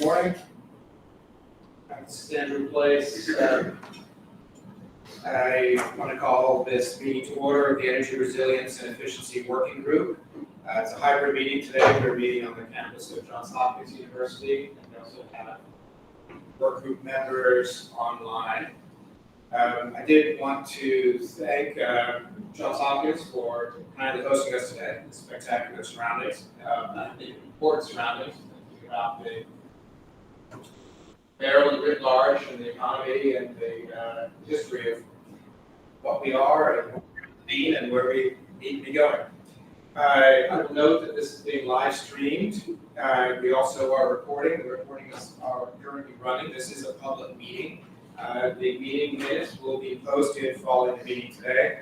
morning. This is Andrew Place. I want to call this meeting to order of the Energy Resilience and Efficiency Working Group. It's a hybrid meeting today. We're meeting on the campus of Johns Hopkins University, and we also have work group members online. I did want to thank Johns Hopkins for kindly hosting us today. The spectacular surroundings, the important surroundings about the Maryland writ large and the economy and the history of what we are and what we need and where we need to be going. I would note that this is being live streamed. We also are recording. The recordings are currently running. This is a public meeting. The meeting minutes will be posted following the meeting today.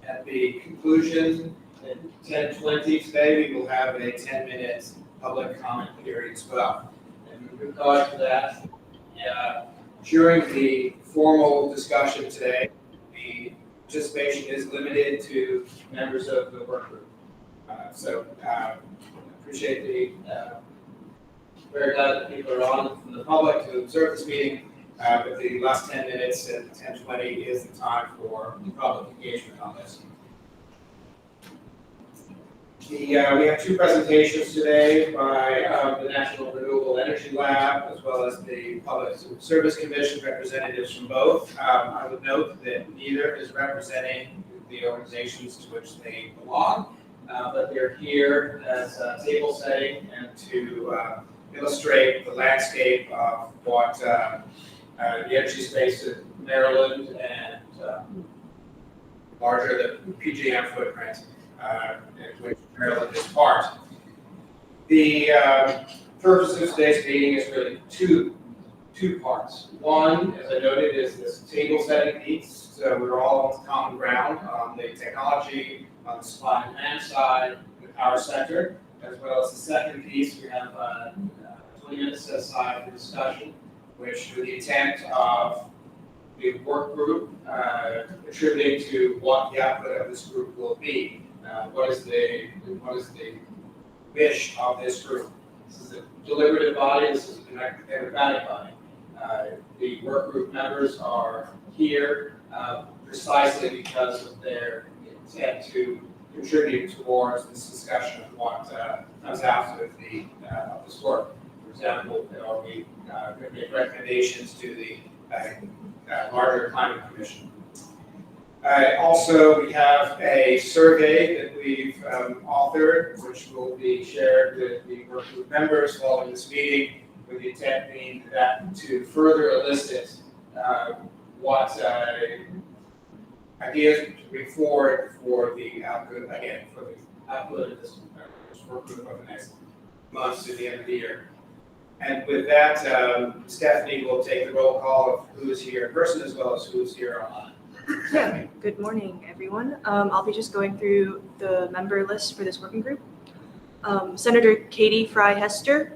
At the conclusion at 10:20 today, we will have a 10-minute public comment period as well. And with regard to that, during the formal discussion today, the participation is limited to members of the work group. Appreciate the very glad that people are on from the public to observe this meeting. But the last 10 minutes at 10:20 is the time for public engagement on this. We have two presentations today by the National Renewable Energy Lab, as well as the Public Service Commission representatives from both. I would note that neither is representing the organizations to which they belong, but they're here as table setting and to illustrate the landscape of what the energy space in Maryland and larger the PJM footprint in which Maryland is part. The purpose of today's meeting is really two parts. One, as I noted, is this table setting piece. So we're all on common ground on the technology, on the supply and demand side, the power sector, as well as the second piece. We have 20 minutes set aside for discussion, which with the intent of the work group contributing to what the output of this group will be. What is the wish of this group? This is a deliberative body. This is a democratic body. The work group members are here precisely because of their intent to contribute towards this discussion of what comes out of this work. For example, we going to make recommendations to the larger climate commission. Also, we have a survey that we've authored, which will be shared with the work group members following this meeting, with the intent being that to further elicit what ideas to bring forward for the output, again, for the output of this work group over the next months to the end of the year. And with that, Stephanie will take the roll call of who is here in person as well as who is here online. Yeah, good morning, everyone. I'll be just going through the member list for this working group. Senator Katie Fry-Hester,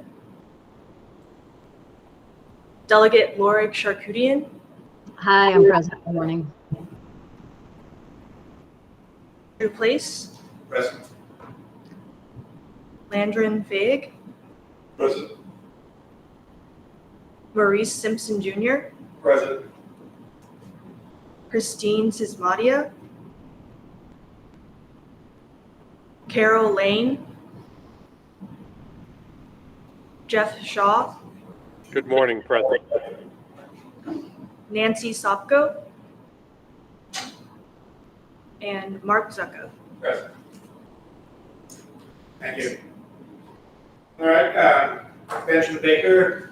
Delegate Lorig Charkoudian. Hi, I'm present. Good morning. Drew Place, Present. Landron Faig, Present. Maurice Simpson Jr., Present. Christine Sismadia, Carol Lane, Jeff Shaw, Good morning, President. Nancy Sopko, and Mark Zucco. Present. Thank you. All right, Benjamin Baker.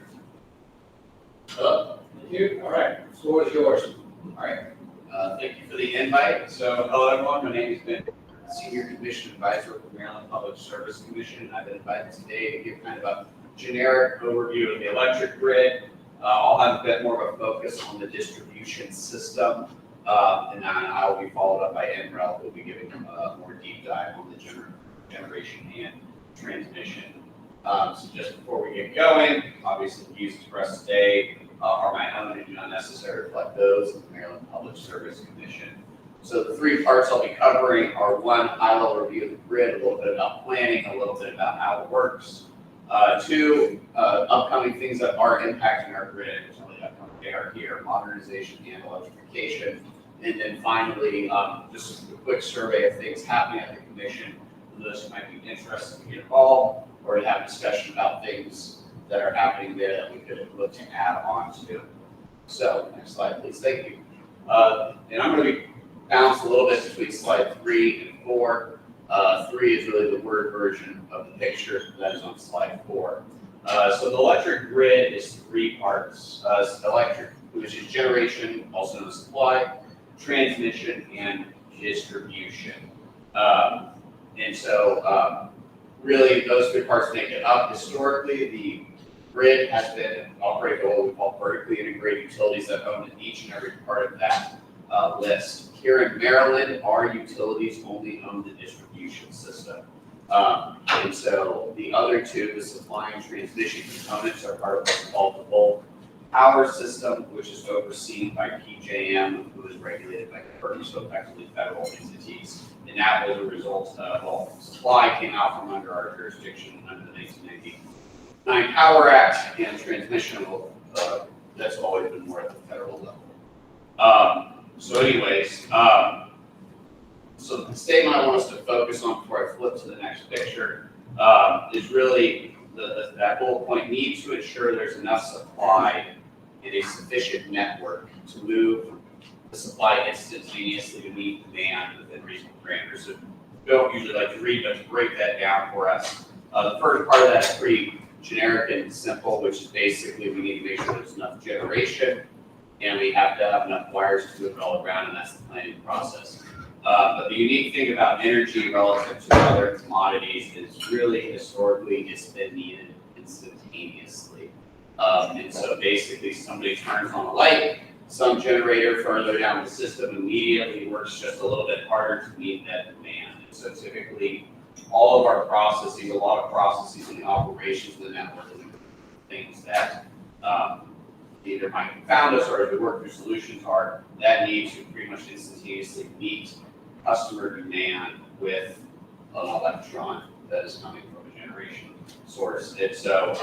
Hello. Thank you. All right, the floor is yours. All right. Thank you for the invite. So, hello everyone. My name is Ben, Senior Commission Advisor with the Maryland Public Service Commission. I've been invited today to give kind of a generic overview of the electric grid. I'll have a bit more of a focus on the distribution system, and then I will be followed up by NREL, who will be giving a more deep dive on the generation and transmission. So just before we get going, obviously the views expressed today are my own and do not necessarily reflect those of the Maryland Public Service Commission. So the three parts I'll be covering are one, high-level review of the grid, a little bit about planning, a little bit about how it works, Two, upcoming things that are impacting our grid, which really upcoming, they are here, modernization and electrification. And then finally, just a quick survey of things happening at the commission, for those who might be interested to get involved or to have discussion about things that are happening there that we could look to add on to. So, next slide, please. Thank you. And I'm going to be bounced a little bit between slide 3 and 4. 3 is really the word version of the picture that is on slide 4. So the electric grid is 3 parts. Electric, which is generation, also known as supply, transmission, and distribution. And so really those 3 parts make it up. Historically, the grid has been operated by what we call vertically integrated utilities that own each and every part of that list. Here in Maryland, our utilities only own the distribution system. And so the other 2, the supply and transmission components, are part of what's called the bulk power system, which is overseen by PJM, who is regulated by the so effectively federal entities. And that was a result of, well, supply came out from under our jurisdiction under the 1999 Power Act, and transmission, that's always been more at the federal level. So anyways, so the statement I want us to focus on before I flip to the next picture is really that bullet point needs to ensure there's enough supply and a sufficient network to move the supply instantaneously to meet demand within reasonable parameters. So we don't usually like to read, but to break that down for us, the first part of that is pretty generic and simple, which is basically we need to make sure there's enough generation and we have to have enough wires to move it all around, and that's the planning process. But the unique thing about energy relative to other commodities is really historically it's been needed instantaneously. And so basically somebody turns on a light, some generator further down the system immediately works just a little bit harder to meet that demand. And so typically all of our processes, a lot of processes in the operations of the network, things that either might confound us or as we work through solutions are that need to pretty much instantaneously meet customer demand with an electron that is coming from a generation source. And so,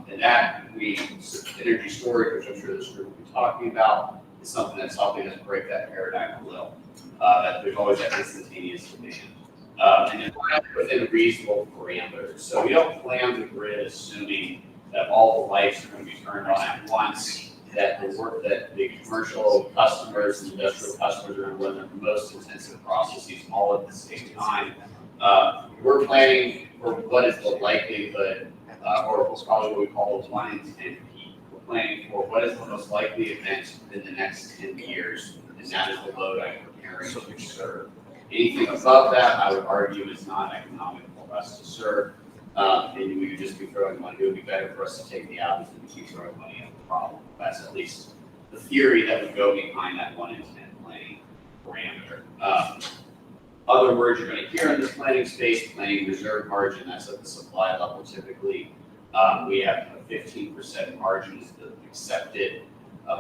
and that energy storage, which I'm sure this group will be talking about, is something that's helping us break that paradigm a little. That there's always that instantaneous demand. And then within reasonable parameters. So we don't plan the grid assuming that all the lights are going to be turned on at once, that the work that the commercial customers and industrial customers are going to run the most intensive processes all at the same time. We're planning for what is the likelihood, or probably what we call the 1 in 10 peak. We're planning for what is the most likely event in the next 10 years, and that is the load I'm preparing to serve. Anything above that, I would argue, is not economical for us to serve, and we would just be throwing money. It would be better for us to take the outage than to keep throwing money at the problem. That's at least the theory that would go behind that 1 in 10 planning parameter. Other words you're going to hear in this planning space: planning reserve margin. That's at the supply level. Typically, we have a 15% margin is the accepted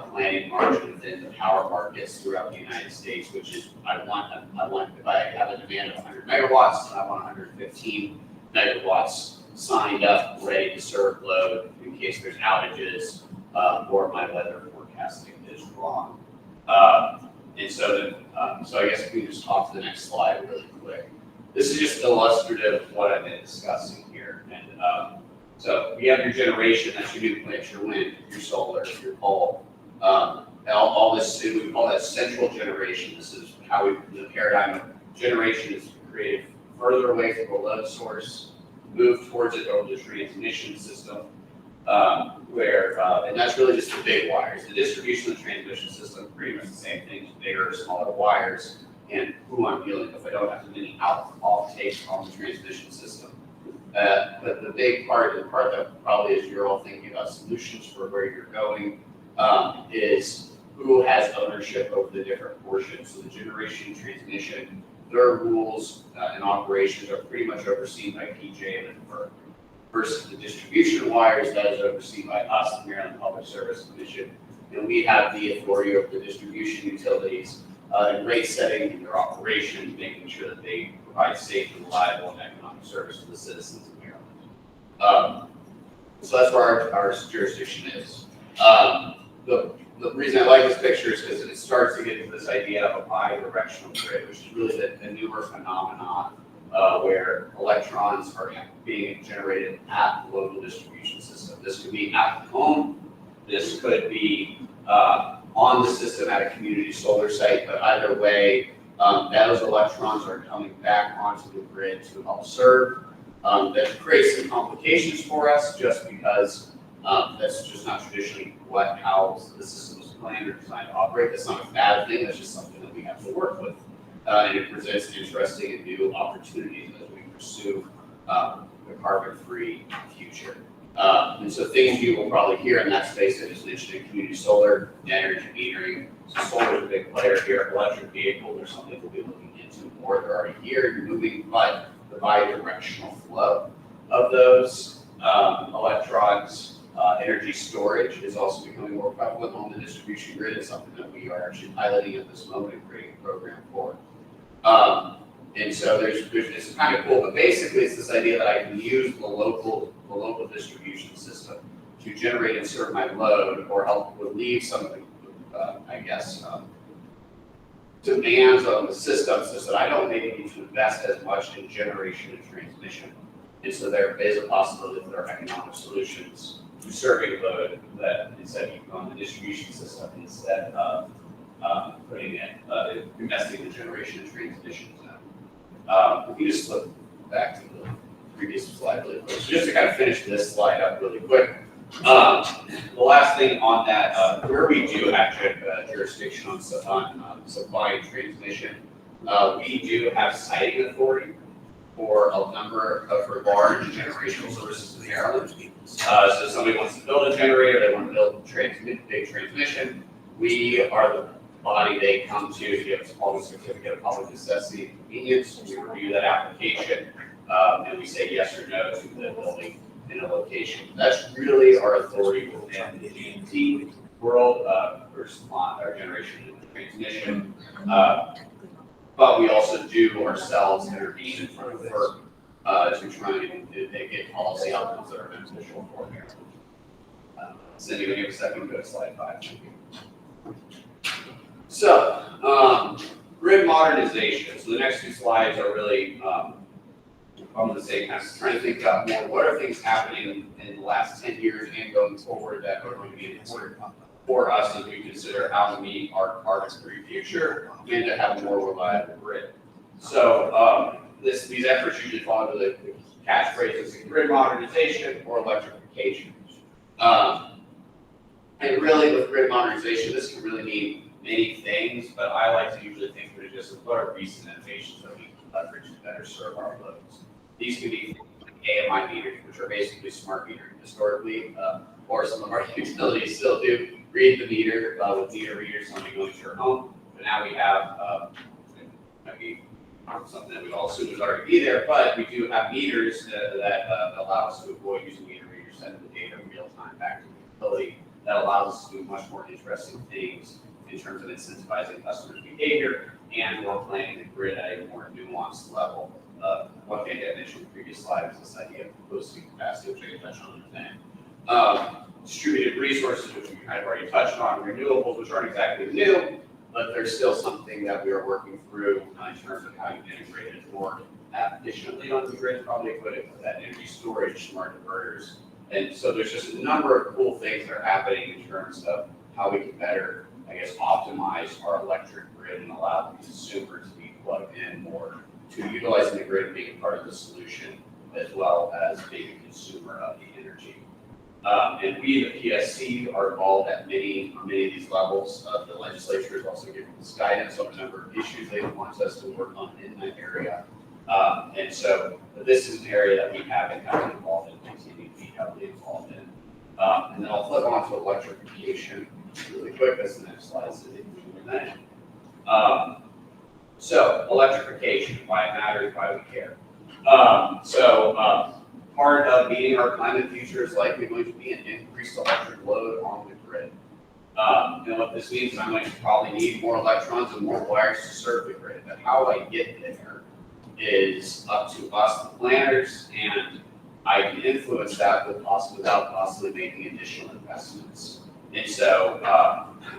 planning margin within the power markets throughout the United States, which is I want if I have a demand of 100 megawatts, I want 115 megawatts signed up, ready to serve load in case there's outages or my weather forecasting is wrong. And so then, so I guess if we just talk to the next slide really quick. This is just illustrative of what I've been discussing here. And so you have your generation, that's your nuclear plant, your wind, your solar, your coal. All this, we call that central generation. This is how the paradigm of generation is created further away from the load source, move towards it over the transmission system, and that's really just the big wires. The distribution and transmission system, pretty much the same thing, bigger or smaller wires, and who I'm dealing with. I don't have to do any off-take on the transmission system. But the big part, the part that probably is you're all thinking about solutions for where you're going, is who has ownership over the different portions. So the generation, transmission, their rules and operations are pretty much overseen by PJM and FERC. Versus the distribution wires, that is overseen by us, the Maryland Public Service Commission, and we have the authority over the distribution utilities and rate setting and their operation, making sure that they provide safe, reliable, and economic service to the citizens of Maryland. So that's where our jurisdiction is. The reason I like this picture is because it starts to get into this idea of a bi-directional grid, which is really the newer phenomenon where electrons are being generated at the local distribution system. This could be at the home, this could be on the system at a community solar site, but either way, those electrons are coming back onto the grid to help serve. That creates some complications for us just because that's just not traditionally how the system was planned or designed to operate. That's not a bad thing, that's just something that we have to work with. And it presents interesting and new opportunities as we pursue the carbon-free future. And so things you will probably hear in that space, I just mentioned community solar, energy metering. So solar is a big player here. Electric vehicles are something we'll be looking into more. They're already here, you're moving, but the bi-directional flow of those electrons. Energy storage is also becoming more prevalent on the distribution grid. It's something that we are actually piloting at this moment and creating a program for. And so it's kind of cool, but basically it's this idea that I can use the local distribution system to generate and serve my load or help relieve some of the, demands on the system such that I don't maybe need to invest as much in generation and transmission. And so there is a possibility that there are economic solutions to serving load that instead of on the distribution system instead of putting it, investing in generation and transmission. If you just flip back to the previous slide really quick. So just to kind of finish this slide up really quick. The last thing on that, where we do have jurisdiction on supply and transmission, we do have siting authority for a number of large generational services in the Ireland. So somebody wants to build a generator, they want to build big transmission. We are the body they come to give us all the certificate of public necessity and convenience. We review that application and we say yes or no to the building in a location. That's really our authority within the G&T world for our generation and transmission. But we also do ourselves intervene in front of FERC to try and get policy outcomes that are beneficial for America. Cindy, when you have a second, go to slide 5. Thank you. So, grid modernization. So the next 2 slides are really, I'm going to say, kind of trying to think about more what are things happening in the last 10 years and going forward that are going to be important for us as we consider how to meet our carbon-free future and to have a more reliable grid. So these efforts usually fall under the catchphrases of grid modernization or electrification. And really with grid modernization, this can really mean many things, but I like to usually think of it just as what are recent innovations that we can leverage to better serve our loads. These can be AMI meters, which are basically smart metering historically, or some of our utilities still do. Read the meter with meter readers, something going to your home. But now we have maybe something that we all assume would already be there, but we do have meters that allow us to avoid using meter readers, sending the data in real time back to the utility. That allows us to do much more interesting things in terms of incentivizing customers' behavior and more planning the grid at a more nuanced level. One thing I mentioned in the previous slide is this idea of boosting capacity, which I can touch on in a minute. Distributed resources, which we kind of already touched on, renewables, which aren't exactly new, but there's still something that we are working through in terms of how you integrate it more efficiently on the grid, probably put it with that energy storage, smart inverters. And so there's just a number of cool things that are happening in terms of how we can better, I guess, optimize our electric grid and allow the consumer to be plugged in more to utilizing the grid being part of the solution as well as being a consumer of the energy. And we, the PSC, are involved at many of these levels. The legislature is also giving us guidance on a number of issues they want us to work on in that area. And so this is an area that we have been heavily involved in, continue to be heavily involved in. And then I'll flip on to electrification really quick. That's the next slide. So electrification, why it matters, why we care. Part of meeting our climate future is likely going to be an increased electric load on the grid. And what this means is I'm going to probably need more electrons and more wires to serve the grid. But how I get there is up to us, the planners, and I can influence that without possibly making additional investments. And so,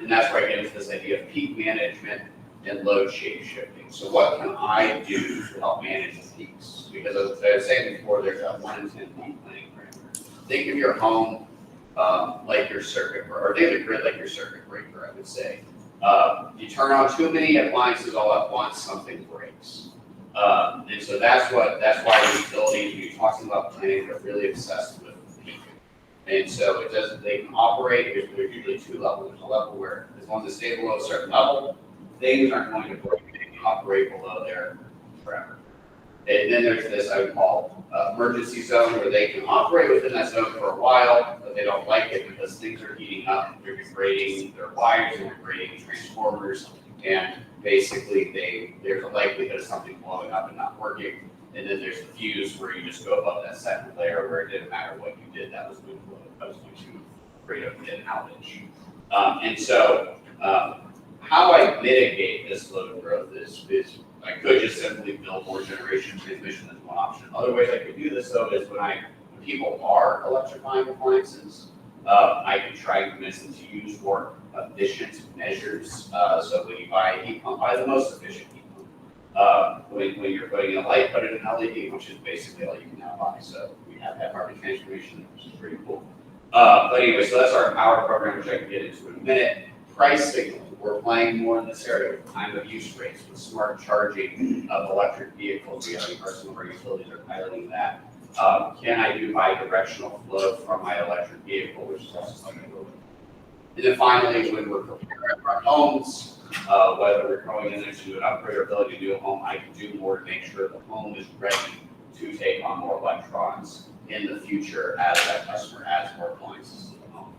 and that's where I get into this idea of peak management and load shape shifting. So what can I do to help manage the peaks? Because as I was saying before, there's a 1 in 10 peak planning parameter. Think of your home like your circuit, or think of the grid like your circuit breaker, I would say. You turn on too many appliances all at once, something breaks. And so that's why the utilities, when you're talking about planning, they're really obsessed with peak. And so they can operate, there's usually two levels. There's a level where as long as they stay below a certain level, things aren't going to break, they can operate below there forever. And then there's this I would call emergency zone, where they can operate within that zone for a while, but they don't like it because things are heating up, they're degrading their wires, and degrading transformers, and basically there's a likelihood of something blowing up and not working. And then there's the fuse where you just go above that second layer where it didn't matter what you did, that was going to create an outage. And so how I mitigate this load growth is I could just simply build more generation transmission as one option. Other ways I could do this though is when people are electrifying appliances, I can try and convince them to use more efficient measures. So when you buy a heat pump, buy the most efficient heat pump. When you're putting in a light, put in an LED, which is basically all you can now buy. So we have that carbon transformation, which is pretty cool. But anyway, so that's our power program, which I can get into in a minute. Price signaling. We're playing more in this area with time of use rates, with smart charging of electric vehicles. Some of our utilities are piloting that. Can I do bidirectional flow from my electric vehicle, which is also something we're doing. And then finally, when we're preparing our homes, whether we're going in there to do an upgrade or ability to do a home, I can do more to make sure the home is ready to take on more electrons in the future as that customer adds more appliances to the home.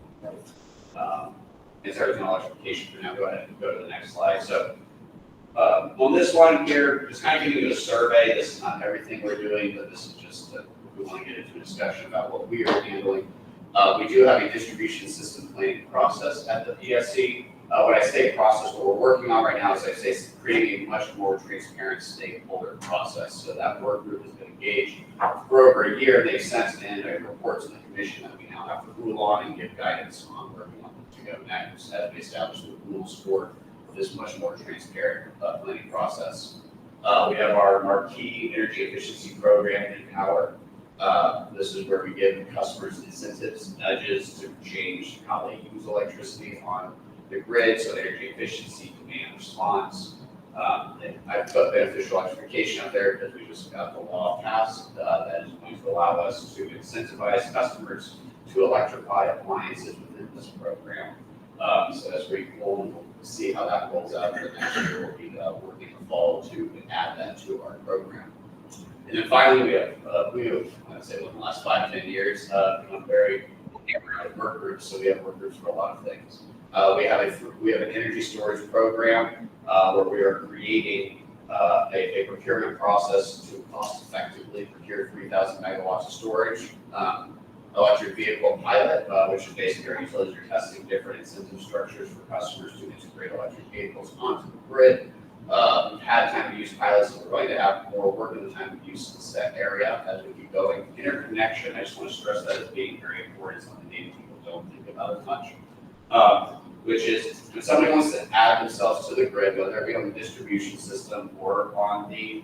And so there's an electrification for now. Go ahead and go to the next slide. So on this one here, just kind of giving you a survey. This is not everything we're doing, but this is just we want to get into a discussion about what we are handling. We do have a distribution system planning process at the PSC. When I say process, what we're working on right now is I say creating a much more transparent stakeholder process. So that work group has been engaged for over a year. They've sent in a report to the commission that we now have to rule on and give guidance on where we want them to go next as we establish the rules for this much more transparent planning process. We have our marquee energy efficiency program in power. This is where we give customers incentives, nudges to change how they use electricity on the grid, so energy efficiency, demand response. I put beneficial electrification out there because we just got the law passed that is going to allow us to incentivize customers to electrify appliances within this program. So that's pretty cool, and we'll see how that rolls out for the next year. We'll be working in the fall to add that to our program. And then finally, we have I'd say within the last 5-10 years, become very hammered work groups. So we have work groups for a lot of things. We have an energy storage program where we are creating a procurement process to cost effectively procure 3,000 megawatts of storage. Electric vehicle pilot, which is basically our utilities are testing different incentive structures for customers to integrate electric vehicles onto the grid. We've had time of use pilots, and we're going to have more work in the time of use set area as we keep going. Interconnection, I just want to stress that as being very important, something maybe people don't think about as much. Which is when somebody wants to add themselves to the grid, whether it be on the distribution system or on the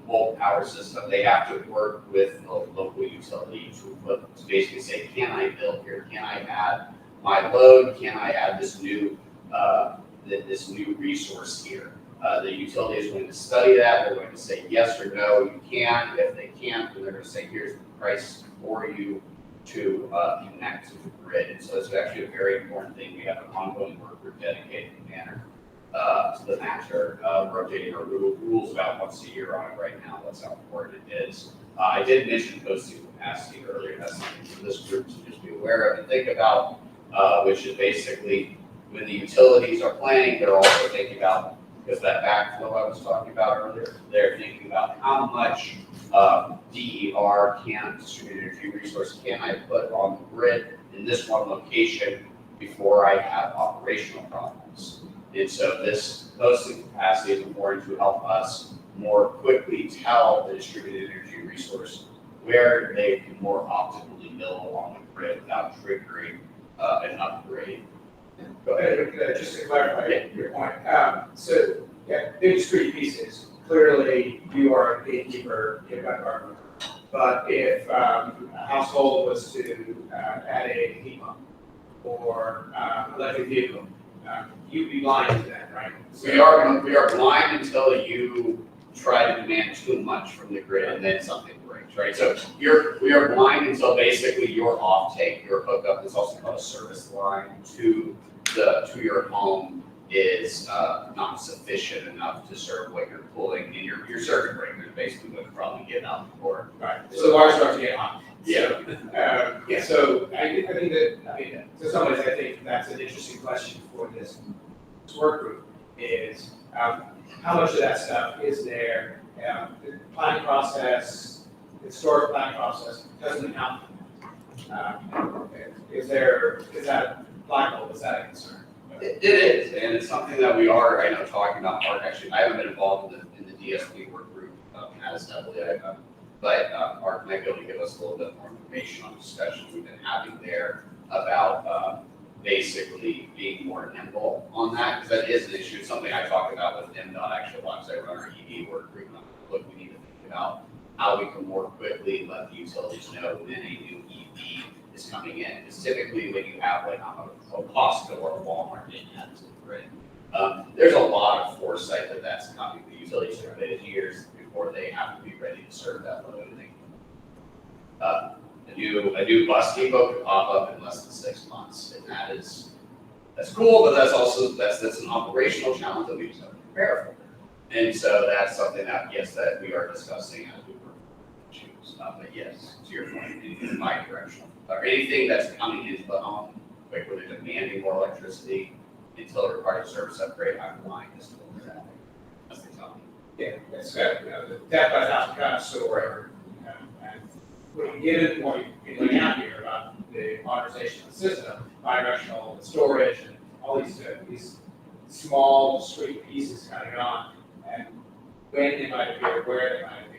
bulk power system, they have to work with the local utility to basically say, can I build here? Can I add my load? Can I add this new resource here? The utility is going to study that. They're going to say yes or no, you can. If they can't, then they're going to say, here's the price for you to connect to the grid. And so it's actually a very important thing. We have an ongoing work group dedicated manner to the matter, rotating our rules about once a year on it right now. That's how important it is. I did mention posting capacity earlier. That's something for this group to just be aware of and think about, which is basically when the utilities are planning, they're also thinking about, because that backflow I was talking about earlier, they're thinking about how much DER distributed energy resource can I put on the grid in this one location before I have operational problems. And so this posting capacity is important to help us more quickly tell the distributed energy resource where they can more optimally mill along the grid without triggering an upgrade. Go ahead. Just to clarify your point, so, yeah, big discrete pieces, clearly you are a gatekeeper in that partner. But if a household was to add a heat pump or electric vehicle, you'd be blind to that, right? We are blind until you try to demand too much from the grid and then something breaks, right? So we are blind until basically your offtake, your hookup, is also called a service line to your home is not sufficient enough to serve what you're pulling, and your circuit breaker is basically what you probably get out the door. Right, so the wires start to get hot. Yeah. Yeah, so I think that, to some ways, I think that's an interesting question for this work group is how much of that stuff is there? The planning process, the historic planning process doesn't account for that. Is that applicable? Is that a concern? It is, and it's something that we are, I know, talking about. Mark, actually, I haven't been involved in the DSP work group as heavily, but Mark might be able to give us a little bit more information on discussions we've been having there about basically being more nimble on that, because that is an issue. It's something I talked about with MDOT actually once I run our EV work group. Look, we need to think about how we can more quickly let the utilities know when a new EV is coming in. Because typically when you have like a Costco or a Walmart getting added to the grid, there's a lot of foresight that's coming. The utilities are committed years before they have to be ready to serve that load. A new bus depot could pop up in less than 6 months, and that's cool, but that's also that's an operational challenge that we just have to prepare for. And so that's something that that we are discussing as we work on issues. But yes, to your point, in my direction, or anything that's coming into the home, like where they're demanding more electricity until it requires a service upgrade, I'm blind as to what they're having. That's the topic. Yeah, that's good. The death by thousand cuts, so wherever. And when you get into what you're laying out here about the modernization of the system, bidirectional storage, and all these small, discrete pieces coming on, and when they might appear, where they might appear.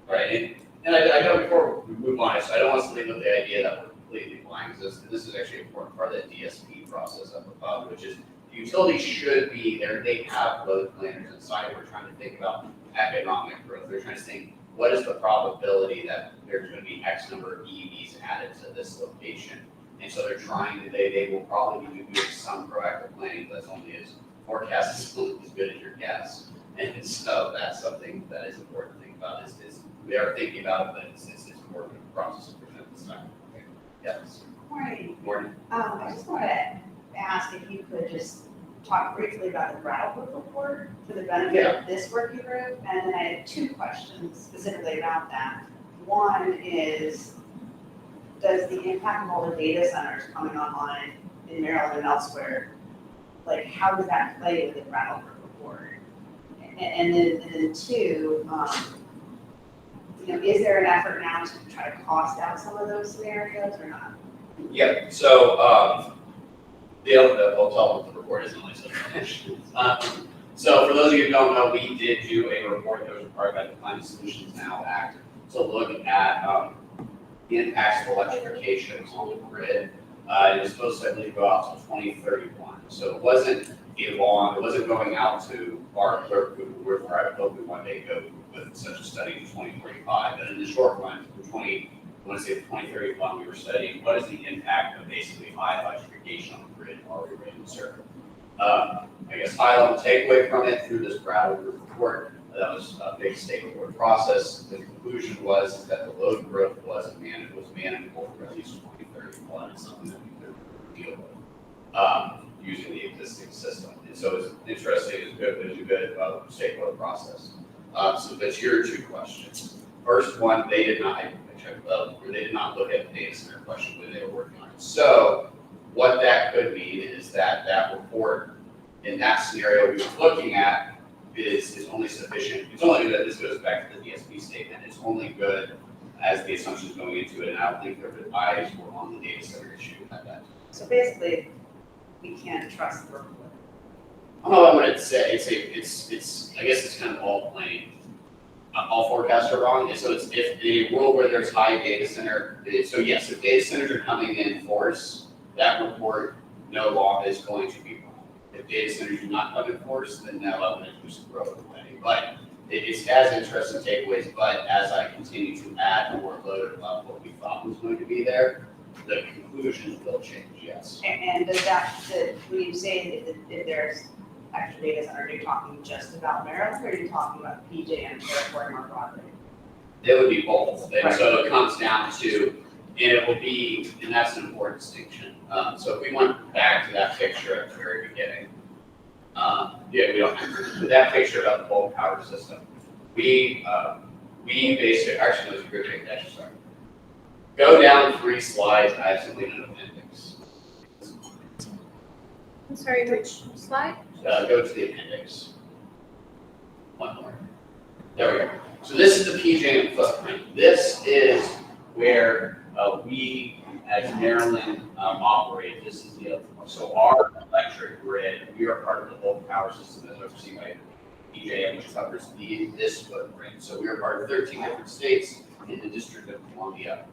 Right, and I know before we move on, so I don't want us to leave with the idea that we're completely blind, because this is actually an important part of the DSP process up above, which is the utilities should be there. They have load planners inside. We're trying to think about economic growth. They're trying to think, what is the probability that there's going to be X number of EVs added to this location? And so they're trying to, they will probably be doing some proactive planning, but that's only as forecast is only as good as your guess. And so that's something that is important to think about is we are thinking about it, but it's more of a process at this time. Okay. Yes. Morning. Morning. I just want to ask if you could just talk briefly about the Brattlebrook report for the benefit of this working group. And then I had 2 questions specifically about that. One is, does the impact of all the data centers coming online in Maryland and elsewhere, like how does that play with the Brattlebrook report? And then 2, is there an effort now to try to cost out some of those scenarios or not? Yeah, so I'll tell what the report is only so so for those of you who don't know, we did do a report that was required by the Climate Solutions Now Act to look at the impacts of electrification on the grid. It was supposed to, I believe, go out to 2031. So it wasn't going out to our clerk who we're private hope we one day go with such a study in 2045. But in the short run, I want to say 2031, we were studying what is the impact of basically high electrification on the grid while we were in the circuit. I guess high level takeaway from it through this Brattlebrook report, that was a big stakeholder process. The conclusion was that the load growth was manageable for at least 2031. It's something that we could deal with using the existing system. And so it's interesting, it was a good stakeholder process. So that's your 2 questions. First one, they did not look at the data center question when they were working on it. So what that could mean is that report in that scenario we were looking at is only sufficient. It's only good, this goes back to the DSP statement, it's only good as the assumptions going into it, and I don't think their eyes were on the data center issue at that time. So basically, we can't trust the report. I don't know what I would say. It's I guess it's kind of all plain All forecasts are wrong, and so it's if in a world where there's high data center, so yes, if data centers are coming in force, that report no longer is going to be wrong. If data centers do not come in force, then that level is just throw it away. But it's as interesting takeaways, but as I continue to add more load above what we thought was going to be there, the conclusions will change, yes. And does when you say that if there's extra data center, are you talking just about Maryland, or are you talking about PJ and Territory more broadly? It would be both, and Right. so it comes down to, and it will be, and that's an important distinction. So if we went back to that picture at the very beginning, we don't have to, but that picture about the bulk power system, we basically, actually, it was a good thing, actually, sorry. Go down 3 slides, I have something in an appendix. I'm sorry, which slide? Go to the appendix. One more. There we go. So this is the PJM footprint. This is where we, as Maryland, operate. This is so our electric grid, we are part of the bulk power system as overseen by PJM, which covers this footprint. So we are part of 13 different states in the District of Columbia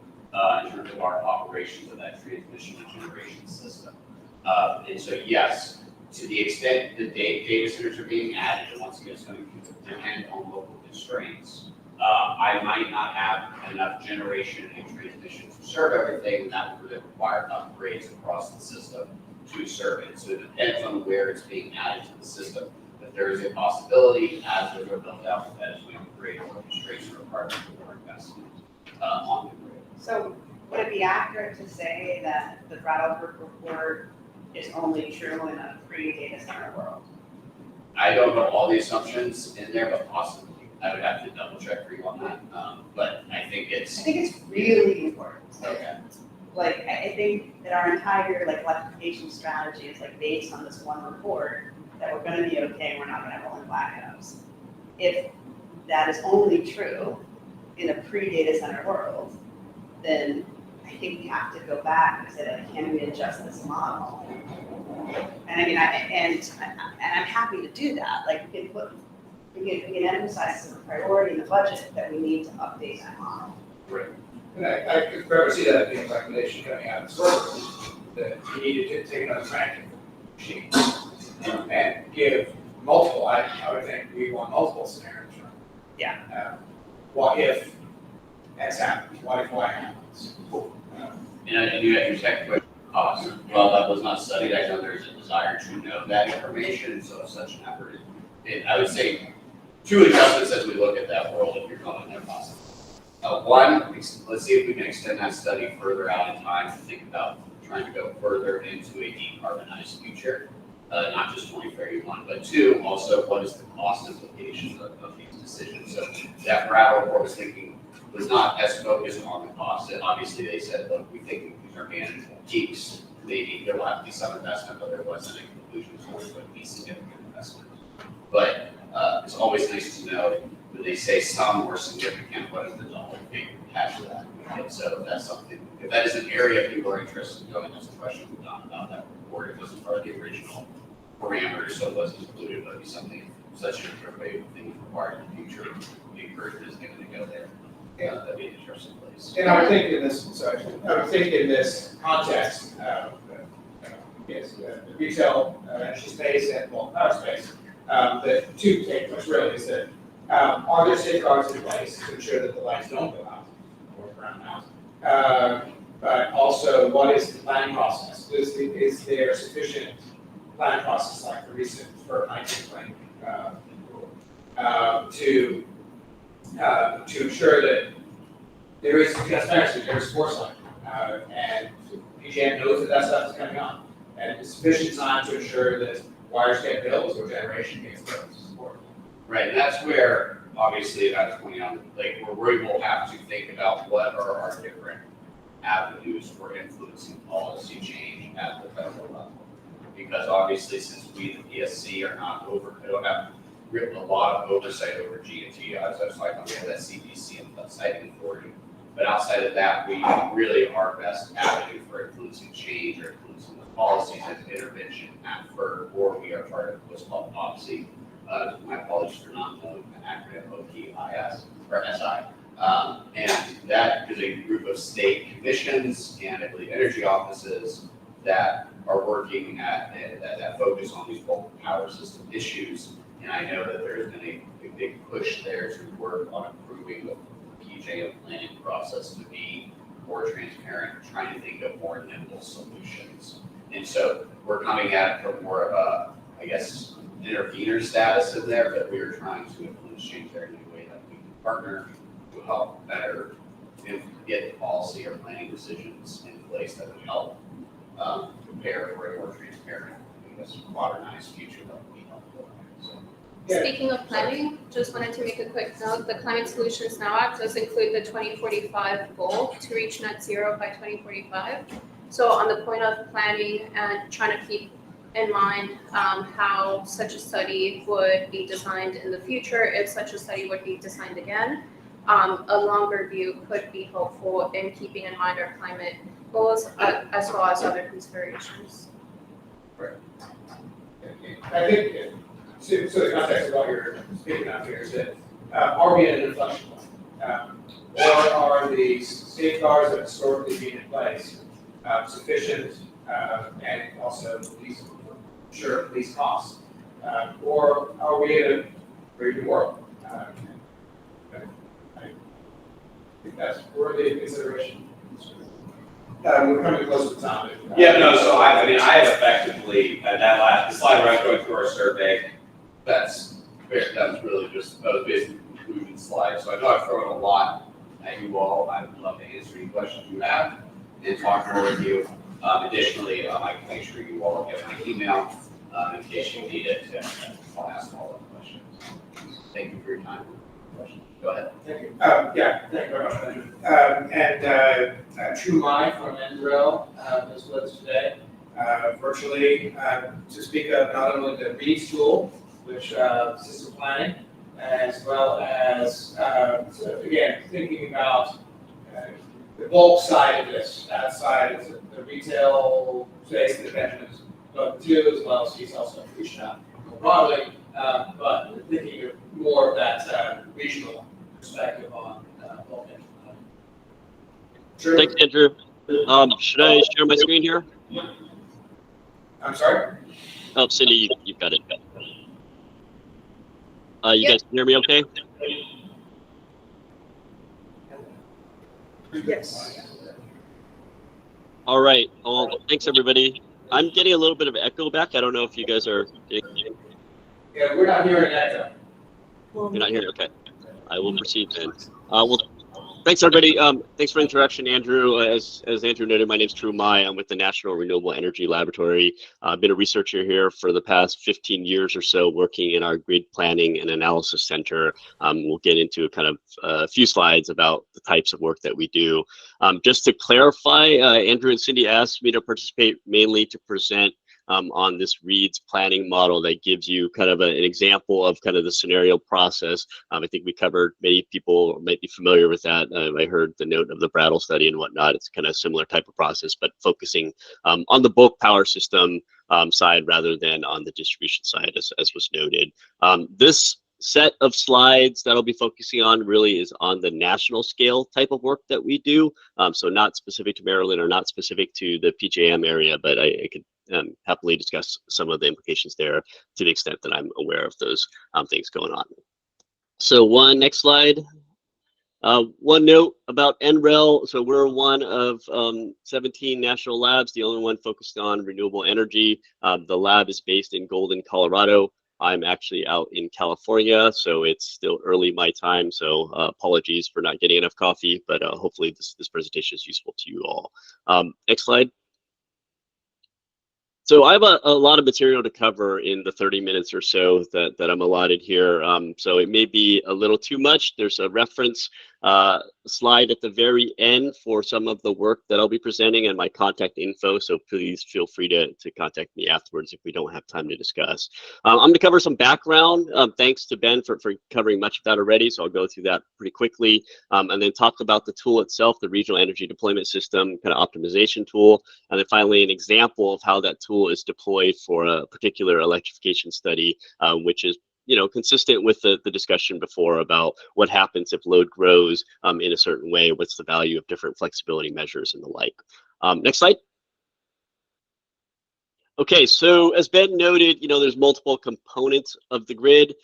in terms of our operations of that transmission and generation system. And so yes, to the extent the data centers are being added, and once again, it's going to depend on local constraints. I might not have enough generation and transmission to serve everything, and that would require upgrades across the system to serve it. So it depends on where it's being added to the system. But there is a possibility, as those are built out, that it's going to create more constraints or require more investment on the grid. So would it be accurate to say that the Brattleboro report is only true in a pre-data center world? I don't know all the assumptions in there, but possibly. I would have to double check for you on that. But I think I it's, think it's really important. okay. Like, I think that our entire electrification strategy is based on this one report, that we're gonna be okay, we're not gonna have rolling blackouts. If that is only true in a pre-data center world, then I think we have to go back and say, can we adjust this model? And I mean, I'm happy to do that. We can emphasize as a priority in the budget that we need to update that model. Right. And I could probably see that being a recommendation coming out of the source, that you need to take another tracking sheet and give multiple, I would think we want multiple scenarios. Right? Yeah. What if X happens? What if Y happens? And you had your second question, cost. Well, that was not studied. I know there's a desire to know that information, so such an effort. I would say 2 adjustments as we look at that world if you're going there possible. One, let's see if we can extend that study further out in time to think about trying to go further into a decarbonized future, not just 2031, but 2, also what is the cost implications of these decisions. So that Brattle report was not as focused on the cost. And obviously they said, look, we think these are manageable peaks. Maybe there will have to be some investment, but there wasn't a conclusion to it would be significant investment. But it's always nice to know when they say some or significant, what is the dollar figure attached to that? And so that's something, if that is an area people are interested in going, that's a question we've done about that report. It wasn't part of the original parameters, so it wasn't included, but it'd be something, such an interpretive thing required in the future. We encourage is going to go there. That'd be an interesting place. And I would think in this context, yes, the retail energy space and bulk power space, the 2 takeaways really is that are there safeguards in place to ensure that the lights don't go out or brown out? But also, what is the planning process? Is there sufficient planning process like the recent FERC 1920 to ensure that there is transparency, there is foresight, and PJM knows that stuff is coming on, and it's sufficient time to ensure that wires get built or generation gets built to support. Right, and that's where, obviously, that's pointing out, where we will have to think about what are our different avenues for influencing policy change at the federal level. Because obviously, since we, the PSC, don't have written a lot of oversight over G&T, as I was talking about, we have that CPC and siting authority. But outside of that, we really our best avenue for influencing change or influencing the policies is intervention at FERC, or we are part of what's called policy My apologies for not knowing the acronym OPIS or SI. And that is a group of state commissions and I believe energy offices that are working that focus on these bulk power system issues. And I know that there's been a big push there to work on improving the PJM planning process to be more transparent, trying to think of more nimble solutions. And so we're coming at it from more of a, I guess, intervener status in there, but we are trying to influence change there in a way that we can partner to help better get policy or planning decisions in place that would help prepare for a more transparent, I guess, modernized future that would be helpful. So, Yeah. Speaking of planning, just wanted to make a quick note, the Climate Solutions Now Act does include the 2045 goal to reach net zero by 2045. So on the point of planning and trying to keep in mind how such a study would be designed in the future, if such a study would be designed again, a longer view could be helpful in keeping in mind our climate goals as well as other considerations. I think, so the context of what you're speaking of here is that, are we at an inflection point? Or are the safeguards that historically been in place sufficient and also least costs? Or are we at a very good world? I think that's worthy of consideration. We're coming close to time. yeah, no, so I mean, I have effectively, the slide where I was going through our survey, that was really just, that was basically the conclusion slide. So I know I've thrown a lot at you all. I would love to answer any questions you have and talk more with you. Additionally, I can make sure you all get my email in case you need it. I'll ask all the questions. Thank you for your time. Go ahead. Thank you. Yeah, thank you very much, Andrew. True Mind from NREL is with us today, virtually, to speak of not only the REEDS tool, which system planning, as well as, so again, thinking about the bulk side of this. That side is the retail space that Benjamin's spoken to, as well as he's also reaching out more broadly, but thinking of more of that regional perspective on bulk energy. Sure. Thanks, Andrew. Should I share my screen here? I'm sorry? Oh, Cindy, you've got it. You guys can hear me okay? Yes. All right. Well, thanks, everybody. I'm getting a little bit of echo back. I don't know if you guys are getting. Yeah, we're not hearing that. You're not hearing? Okay. I will proceed then. Well, thanks, everybody. Thanks for the introduction, Andrew. As Andrew noted, my name is True Mai. I'm with the National Renewable Energy Laboratory. I've been a researcher here for the past 15 years or so, working in our grid planning and analysis center. We'll get into kind of a few slides about the types of work that we do. Just to clarify, Andrew and Cindy asked me to participate mainly to present on this REEDS planning model that gives you kind of an example of kind of the scenario process. I think we covered, many people might be familiar with that. I heard the note of the Brattle study and whatnot. It's kind of a similar type of process, but focusing on the bulk power system side rather than on the distribution side, as was noted. This set of slides that I'll be focusing on really is on the national scale type of work that we do. So not specific to Maryland or not specific to the PJM area, but I could happily discuss some of the implications there to the extent that I'm aware of those things going on. So next slide. One note about NREL. So we're one of 17 national labs, the only one focused on renewable energy. The lab is based in Golden, Colorado. I'm actually out in California, so it's still early my time. So apologies for not getting enough coffee, but hopefully this presentation is useful to you all. Next slide. So I have a lot of material to cover in the 30 minutes or so that I'm allotted here. So it may be a little too much. There's a reference slide at the very end for some of the work that I'll be presenting and my contact info. So please feel free to contact me afterwards if we don't have time to discuss. I'm going to cover some background. Thanks to Ben for covering much of that already. So I'll go through that pretty quickly and then talk about the tool itself, the regional energy deployment system kind of optimization tool. And then finally, an example of how that tool is deployed for a particular electrification study, which is consistent with the discussion before about what happens if load grows in a certain way, what's the value of different flexibility measures and the like. Next slide. Okay, so as Ben noted, there's multiple components of the grid.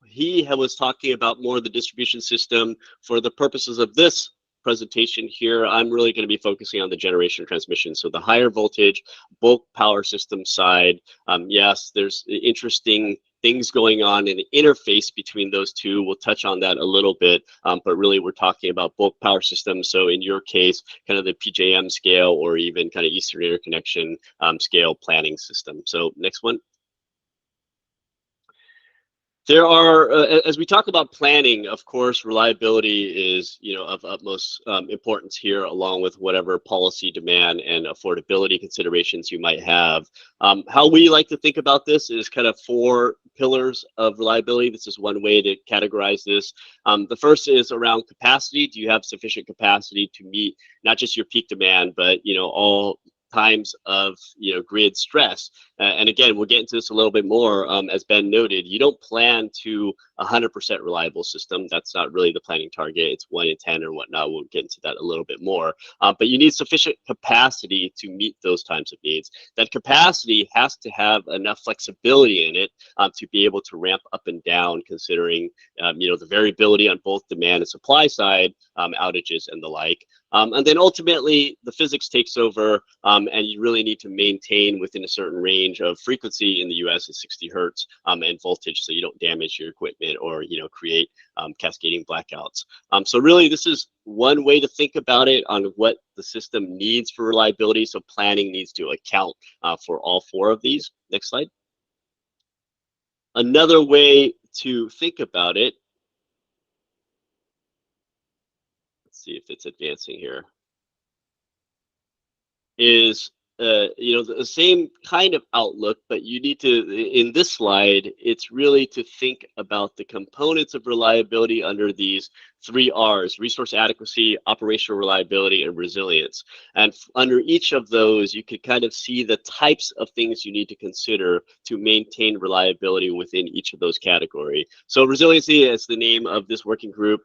He was talking about more of the distribution system. For the purposes of this presentation here, I'm really going to be focusing on the generation transmission. So the higher voltage bulk power system side, yes, there's interesting things going on in the interface between those two. We'll touch on that a little bit, but really we're talking about bulk power systems. So in your case, kind of the PJM scale or even kind of Eastern Interconnection scale planning system. So next one. There are, as we talk about planning, of course, reliability is, of utmost importance here, along with whatever policy demand and affordability considerations you might have. How we like to think about this is kind of 4 pillars of reliability. This is one way to categorize this. The first is around capacity. Do you have sufficient capacity to meet not just your peak demand, but, all times of grid stress? And again, we'll get into this a little bit more. As Ben noted, you don't plan to 100% reliable system. That's not really the planning target. It's 1 in 10 or whatnot. We'll get into that a little bit more. But you need sufficient capacity to meet those types of needs. That capacity has to have enough flexibility in it to be able to ramp up and down, considering the variability on both demand and supply side, outages and the like. And then ultimately, the physics takes over, and you really need to maintain within a certain range of frequency. In the US is 60 hertz and voltage, so you don't damage your equipment or create cascading blackouts. So really, this is one way to think about it on what the system needs for reliability. So planning needs to account for all 4 of these. Next slide. Another way to think about it, let's see if it's advancing here, is the same kind of outlook, but you need to, in this slide, it's really to think about the components of reliability under these 3 R's: resource adequacy, operational reliability, and resilience. And under each of those, you could kind of see the types of things you need to consider to maintain reliability within each of those categories. So resiliency, as the name of this working group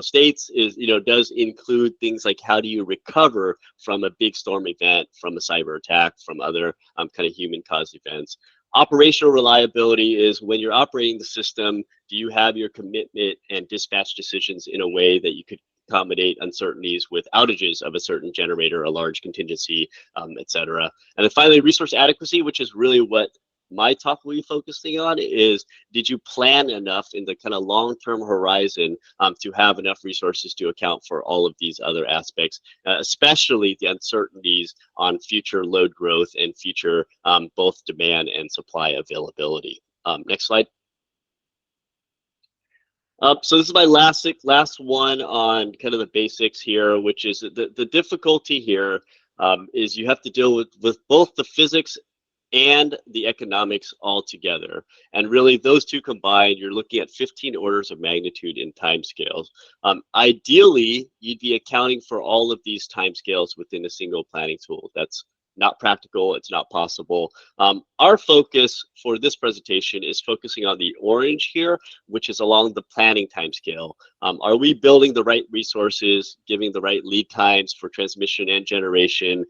states, is does include things like how do you recover from a big storm event, from a cyber attack, from other kind of human caused events. Operational reliability is when you're operating the system, do you have your commitment and dispatch decisions in a way that you could accommodate uncertainties with outages of a certain generator, a large contingency, et cetera. And then finally, resource adequacy, which is really what my talk will be focusing on, is did you plan enough in the kind of long-term horizon to have enough resources to account for all of these other aspects, especially the uncertainties on future load growth and future both demand and supply availability. Next slide. So this is my last one on kind of the basics here, which is the difficulty here is you have to deal with both the physics and the economics all together. And really those two combined, you're looking at 15 orders of magnitude in timescales. Ideally, you'd be accounting for all of these timescales within a single planning tool. That's not practical, it's not possible. Our focus for this presentation is focusing on the orange here, which is along the planning timescale. Are we building the right resources, giving the right lead times for transmission and generation?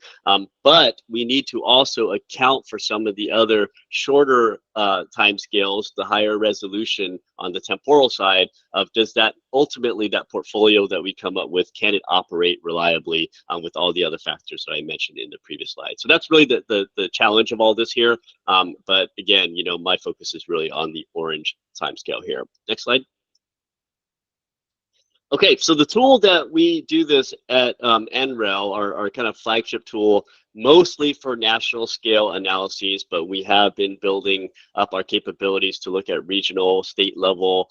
But we need to also account for some of the other shorter timescales, the higher resolution on the temporal side of does that ultimately that portfolio that we come up with, can it operate reliably with all the other factors that I mentioned in the previous slide? So that's really the challenge of all this here. But again, my focus is really on the orange timescale here. Next slide. Okay, so the tool that we do this at NREL, our kind of flagship tool, mostly for national scale analyses, but we have been building up our capabilities to look at regional, state level,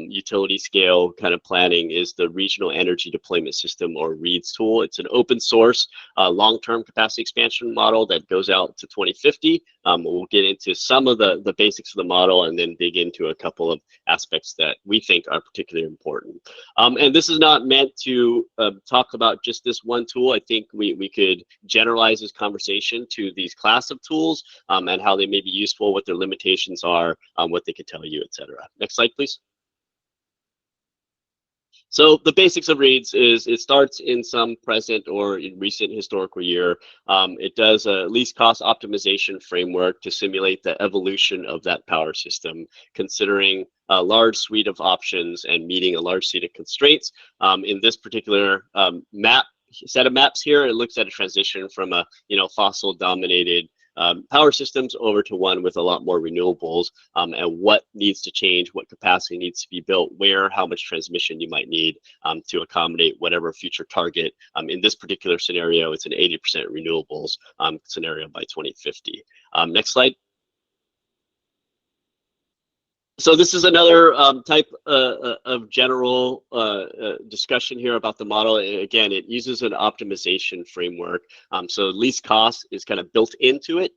utility scale kind of planning, is the Regional Energy Deployment System, or REEDS tool. It's an open source long-term capacity expansion model that goes out to 2050. We'll get into some of the basics of the model and then dig into a couple of aspects that we think are particularly important. And this is not meant to talk about just this one tool. I think we could generalize this conversation to these class of tools and how they may be useful, what their limitations are, what they could tell you, etc. Next slide, please. So the basics of REEDS is it starts in some present or in recent historical year. It does a least cost optimization framework to simulate the evolution of that power system, considering a large suite of options and meeting a large set of constraints. In this particular set of maps here, it looks at a transition from a fossil dominated power systems over to one with a lot more renewables, and what needs to change, what capacity needs to be built, where, how much transmission you might need to accommodate whatever future target. In this particular scenario, it's an 80% renewables scenario by 2050. Next slide. So this is another type of general discussion here about the model. Again, it uses an optimization framework. So least cost is kind of built into it,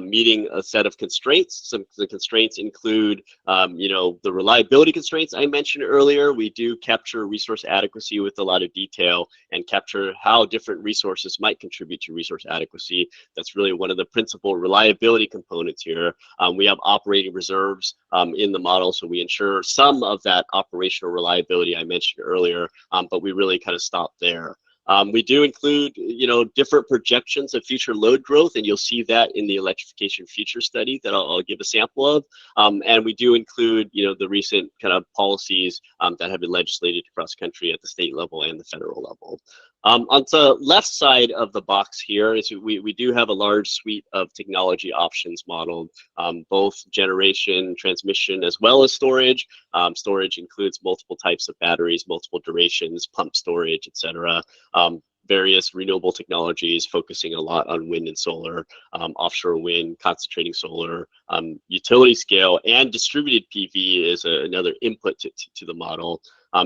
meeting a set of constraints. Some of the constraints include, the reliability constraints I mentioned earlier. We do capture resource adequacy with a lot of detail and capture how different resources might contribute to resource adequacy. That's really one of the principal reliability components here. We have operating reserves in the model, so we ensure some of that operational reliability I mentioned earlier, but we really kind of stop there. We do include, different projections of future load growth, and you'll see that in the electrification future study that I'll give a sample of. And we do include, the recent kind of policies that have been legislated across the country at the state level and the federal level. On the left side of the box here is we do have a large suite of technology options modeled, both generation, transmission, as well as storage. Storage includes multiple types of batteries, multiple durations, pump storage, etc. Various renewable technologies focusing a lot on wind and solar, offshore wind, concentrating solar, utility scale, and distributed PV is another input to the model.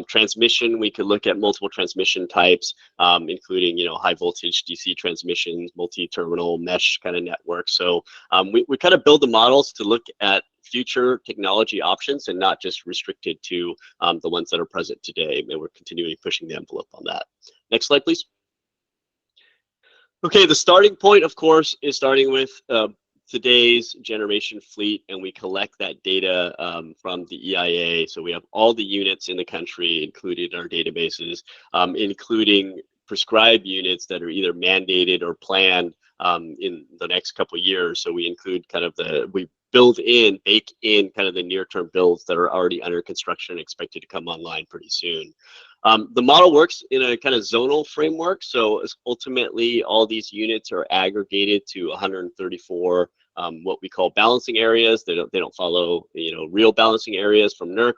Transmission, we could look at multiple transmission types, including high voltage DC transmissions, multi-terminal mesh kind of networks. So we kind of build the models to look at future technology options and not just restricted to the ones that are present today. And we're continually pushing the envelope on that. Next slide, please. Okay, the starting point, of course, is starting with today's generation fleet, and we collect that data from the EIA. So we have all the units in the country included in our databases, including prescribed units that are either mandated or planned in the next couple of years. So we include kind of bake in kind of the near-term builds that are already under construction and expected to come online pretty soon. The model works in a kind of zonal framework. So ultimately, all these units are aggregated to 134 what we call balancing areas. They don't follow real balancing areas from NERC,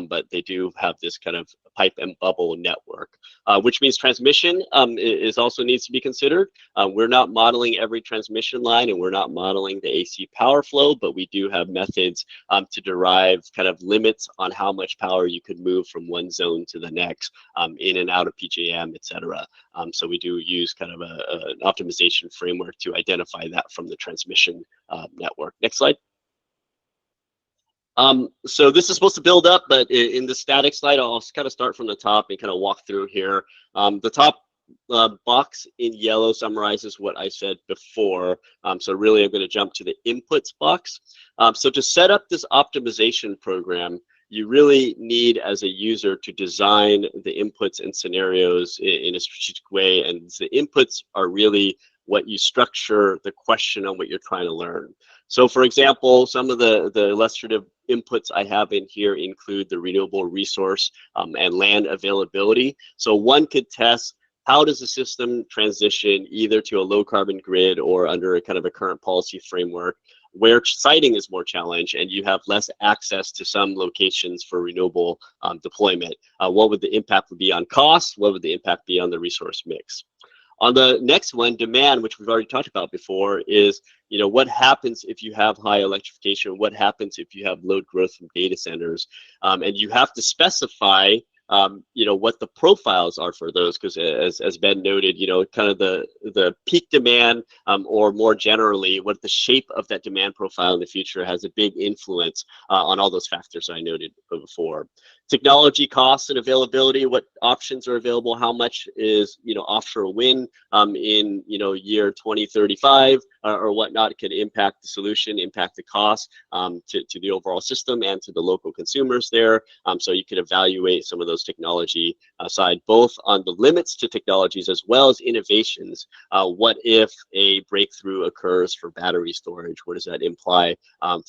but they do have this kind of pipe and bubble network, which means transmission is also needs to be considered. We're not modeling every transmission line, and we're not modeling the AC power flow, but we do have methods to derive kind of limits on how much power you could move from one zone to the next, in and out of PJM, etc. So we do use kind of an optimization framework to identify that from the transmission network. Next slide. So this is supposed to build up, but in the static slide, I'll kind of start from the top and kind of walk through here. The top box in yellow summarizes what I said before. So really, I'm going to jump to the inputs box. So to set up this optimization program, you really need, as a user, to design the inputs and scenarios in a strategic way. And the inputs are really what you structure the question on what you're trying to learn. So for example, some of the illustrative inputs I have in here include the renewable resource and land availability. So one could test, how does the system transition either to a low carbon grid or under a kind of a current policy framework where siting is more challenged and you have less access to some locations for renewable deployment? What would the impact be on cost? What would the impact be on the resource mix? On the next one, demand, which we've already talked about before, is what happens if you have high electrification? What happens if you have load growth from data centers? And you have to specify what the profiles are for those, because as Ben noted, kind of the peak demand, or more generally, what the shape of that demand profile in the future has a big influence on all those factors I noted before. Technology costs and availability, what options are available, how much is offshore wind in year 2035 or whatnot could impact the solution, impact the cost to the overall system and to the local consumers there. So you can evaluate some of those technology side, both on the limits to technologies as well as innovations. What if a breakthrough occurs for battery storage? What does that imply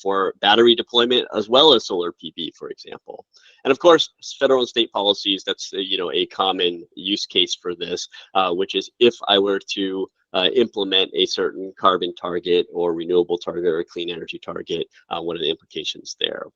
for battery deployment as well as solar PV, for example? And of course, federal and state policies, that's a common use case for this, which is if I were to implement a certain carbon target or renewable target or clean energy target, what are the implications there?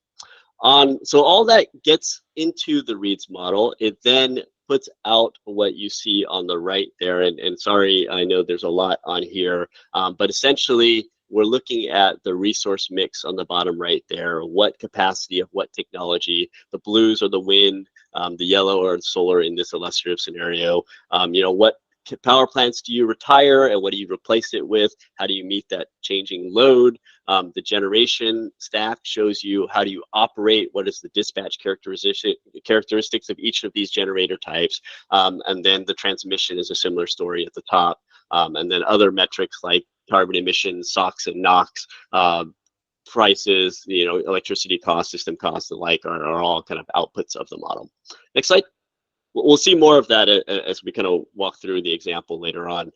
So all that gets into the REEDS model. It then puts out what you see on the right there. And sorry, I know there's a lot on here, but essentially, we're looking at the resource mix on the bottom right there, what capacity of what technology, the blues or the wind, the yellow or solar in this illustrative scenario, what power plants do you retire and what do you replace it with? How do you meet that changing load? The generation stack shows you how do you operate, what is the dispatch characteristics of each of these generator types, and then the transmission is a similar story at the top, and then other metrics like carbon emissions, SOx and NOx, prices, electricity costs, system costs, and like are all kind of outputs of the model. Next slide. We'll see more of that as we kind of walk through the example later on.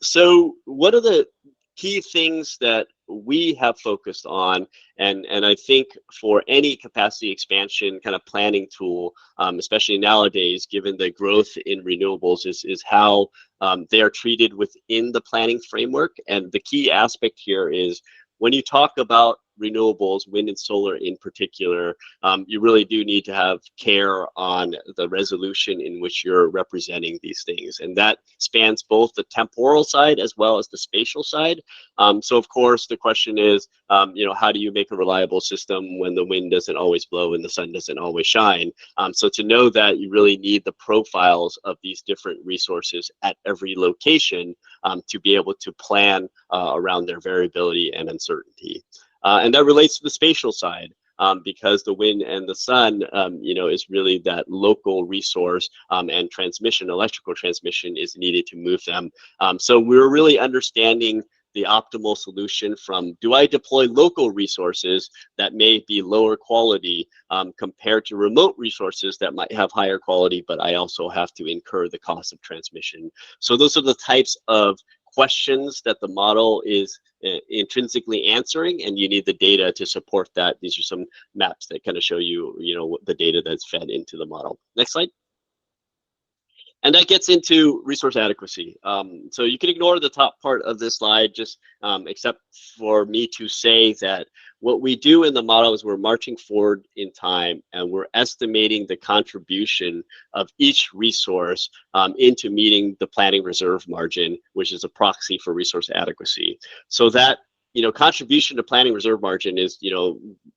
So what are the key things that we have focused on, and I think for any capacity expansion kind of planning tool, especially nowadays, given the growth in renewables, is how they are treated within the planning framework. And the key aspect here is when you talk about renewables, wind and solar in particular, you really do need to have care on the resolution in which you're representing these things. And that spans both the temporal side as well as the spatial side. So of course, the question is, how do you make a reliable system when the wind doesn't always blow and the sun doesn't always shine? So to know that, you really need the profiles of these different resources at every location to be able to plan around their variability and uncertainty. And that relates to the spatial side, because the wind and the sun, is really that local resource, and transmission, electrical transmission is needed to move them. So we're really understanding the optimal solution from, do I deploy local resources that may be lower quality compared to remote resources that might have higher quality, but I also have to incur the cost of transmission. So those are the types of questions that the model is intrinsically answering, and you need the data to support that. These are some maps that kind of show you, the data that's fed into the model. Next slide. And that gets into resource adequacy. So you can ignore the top part of this slide, just except for me to say that what we do in the model is we're marching forward in time and we're estimating the contribution of each resource into meeting the planning reserve margin, which is a proxy for resource adequacy. So that contribution to planning reserve margin is,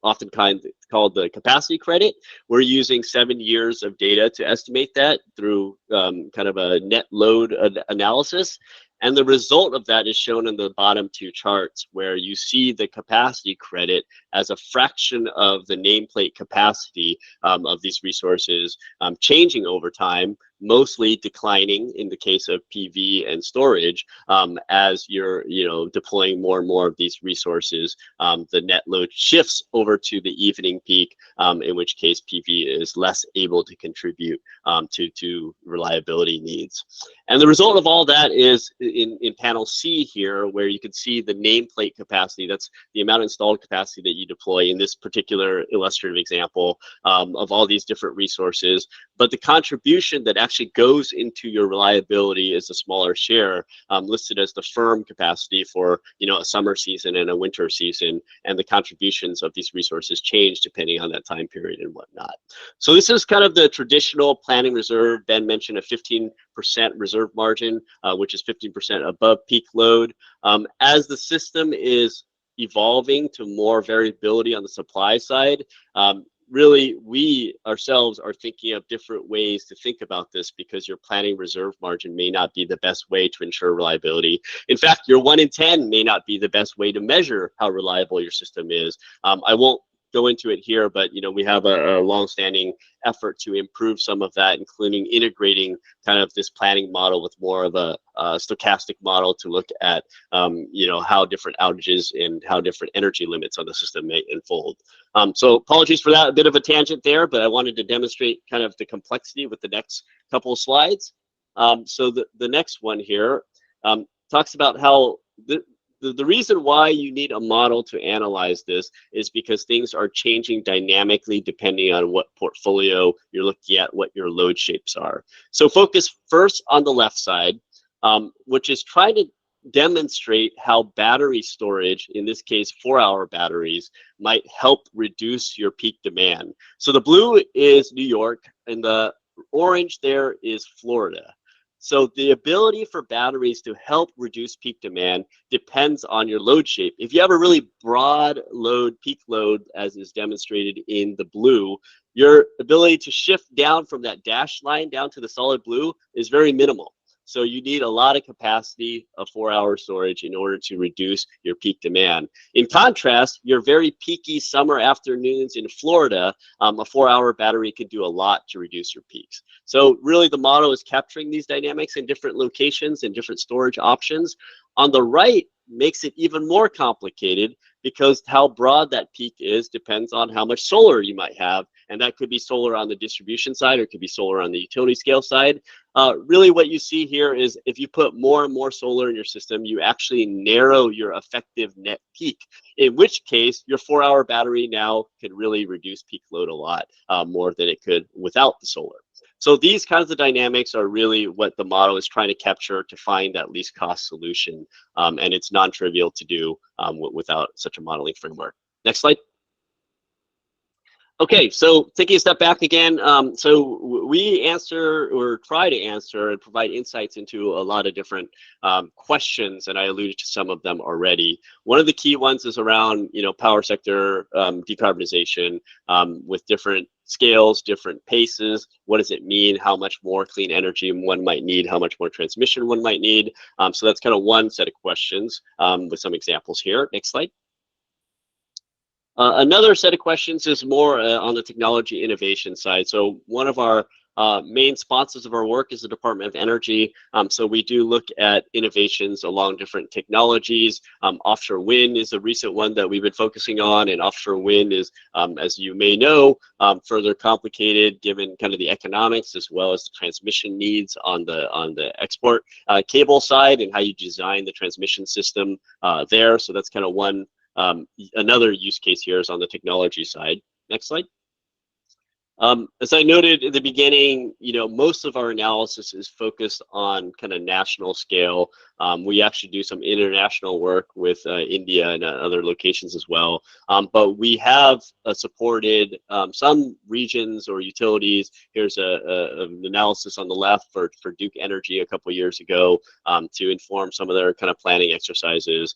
often called the capacity credit. We're using 7 years of data to estimate that through kind of a net load analysis. And the result of that is shown in the bottom two charts, where you see the capacity credit as a fraction of the nameplate capacity of these resources changing over time, mostly declining in the case of PV and storage. As you're deploying more and more of these resources, the net load shifts over to the evening peak, in which case PV is less able to contribute to reliability needs. And the result of all that is in panel C here, where you can see the nameplate capacity. That's the amount of installed capacity that you deploy in this particular illustrative example of all these different resources. But the contribution that actually goes into your reliability is a smaller share, listed as the firm capacity for a summer season and a winter season, and the contributions of these resources change depending on that time period and whatnot. So this is kind of the traditional planning reserve. Ben mentioned a 15% reserve margin, which is 15% above peak load. As the system is evolving to more variability on the supply side, really, we ourselves are thinking of different ways to think about this, because your planning reserve margin may not be the best way to ensure reliability. In fact, your 1 in 10 may not be the best way to measure how reliable your system is. I won't go into it here, but we have a long-standing effort to improve some of that, including integrating kind of this planning model with more of a stochastic model to look at how different outages and how different energy limits on the system may unfold. So apologies for that, a bit of a tangent there, but I wanted to demonstrate kind of the complexity with the next couple of slides. So the next one here talks about how the reason why you need a model to analyze this is because things are changing dynamically depending on what portfolio you're looking at, what your load shapes are. So focus first on the left side, which is trying to demonstrate how battery storage, in this case 4-hour batteries, might help reduce your peak demand. So the blue is New York and the orange there is Florida. So the ability for batteries to help reduce peak demand depends on your load shape. If you have a really broad load, peak load, as is demonstrated in the blue, your ability to shift down from that dashed line down to the solid blue is very minimal. So you need a lot of capacity of 4-hour storage in order to reduce your peak demand. In contrast, your very peaky summer afternoons in Florida, a 4-hour battery can do a lot to reduce your peaks. So really the model is capturing these dynamics in different locations and different storage options. On the right makes it even more complicated, because how broad that peak is depends on how much solar you might have. And that could be solar on the distribution side, or it could be solar on the utility scale side. Really what you see here is if you put more and more solar in your system, you actually narrow your effective net peak, in which case your 4-hour battery now could really reduce peak load a lot more than it could without the solar. So these kinds of dynamics are really what the model is trying to capture to find that least cost solution. And it's non-trivial to do without such a modeling framework. Next slide. Okay, so taking a step back again, so we answer or try to answer and provide insights into a lot of different questions, and I alluded to some of them already. One of the key ones is around power sector decarbonization with different scales, different paces. What does it mean? How much more clean energy one might need? How much more transmission one might need? So that's kind of one set of questions with some examples here. Next slide. Another set of questions is more on the technology innovation side. So one of our main sponsors of our work is the Department of Energy. So we do look at innovations along different technologies. Offshore wind is a recent one that we've been focusing on, and offshore wind is, as you may know, further complicated given kind of the economics as well as the transmission needs on the export cable side and how you design the transmission system there. So that's kind of one. Another use case here is on the technology side. Next slide. As I noted in the beginning, most of our analysis is focused on kind of national scale. We actually do some international work with India and other locations as well. But we have supported some regions or utilities. Here's an analysis on the left for Duke Energy a couple years ago to inform some of their kind of planning exercises.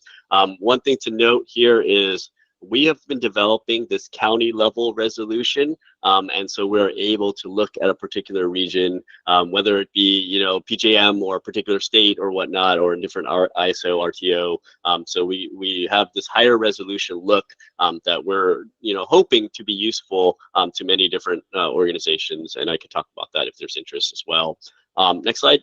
One thing to note here is we have been developing this county level resolution, and so we're able to look at a particular region, whether it be PJM or a particular state or whatnot, or a different ISO, RTO. So we have this higher resolution look that we're hoping to be useful to many different organizations, and I could talk about that if there's interest as well. Next slide.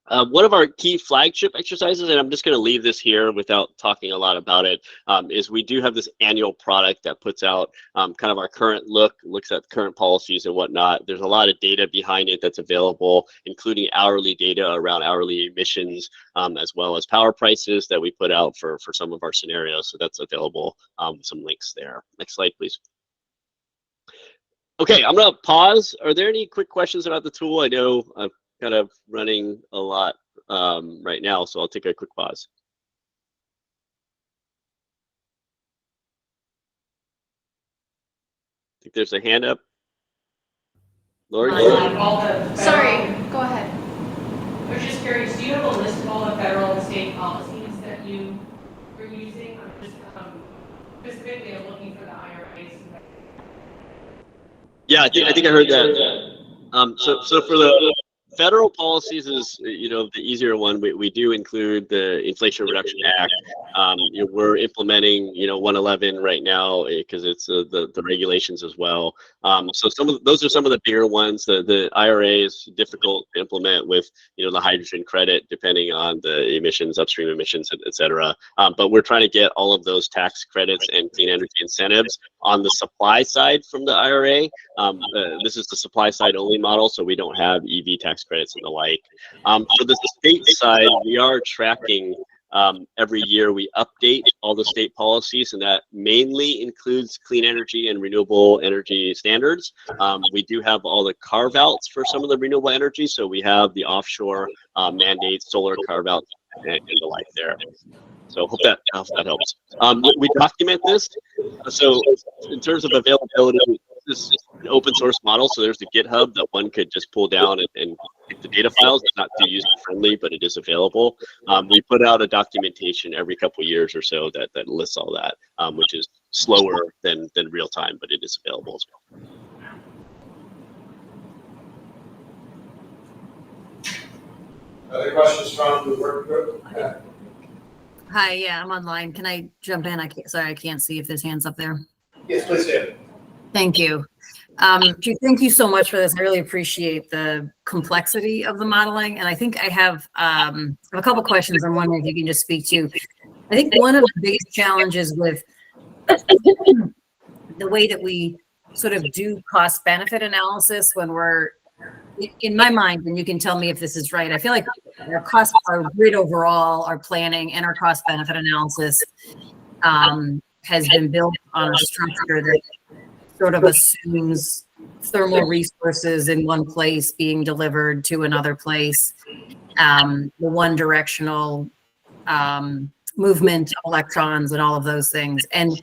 One of our key flagship exercises, and I'm just going to leave this here without talking a lot about it, is we do have this annual product that puts out kind of our current look, looks at current policies and whatnot. There's a lot of data behind it that's available, including hourly data around hourly emissions, as well as power prices that we put out for some of our scenarios. So that's available with some links there. Next slide, please. Okay, I'm going to pause. Are there any quick questions about the tool? I know I've kind of running a lot right now, so I'll take a quick pause. I think there's a hand up. Lori? Sorry, go ahead. I was just curious, do you have a list of all the federal and state policies that you were using? I'm just specifically looking for the IRAs. Yeah, I think I heard that. So for the federal policies is, the easier one. We do include the Inflation Reduction Act. We're implementing, 111 right now because it's the regulations as well. So those are some of the bigger ones. The IRA is difficult to implement with, the hydrogen credit, depending on the emissions, upstream emissions, et cetera. But we're trying to get all of those tax credits and clean energy incentives on the supply side from the IRA. This is the supply side only model, so we don't have EV tax credits and the like. For the state side, we are tracking every year. We update all the state policies, and that mainly includes clean energy and renewable energy standards. We do have all the carve outs for some of the renewable energy, so we have the offshore mandates, solar carve outs, and the like there. So hope that helps. We document this. So in terms of availability, this is an open source model. So there's the GitHub that one could just pull down and get the data files. It's not too user friendly, but it is available. We put out a documentation every couple of years or so that lists all that, which is slower than real time, but it is available as well. Other questions from the work group? Hi, yeah, I'm online. Can I jump in? Sorry, I can't see if there's hands up there. Yes, please do. Thank you. Drew, thank you so much for this. I really appreciate the complexity of the modeling. And I think I have a couple questions I'm wondering if you can just speak to. I think one of the biggest challenges with the way that we sort of do cost benefit analysis when we're, in my mind, and you can tell me if this is right, I feel like our grid overall, our planning, and our cost benefit analysis has been built on a structure that sort of assumes thermal resources in one place being delivered to another place, the one directional movement of electrons and all of those things. And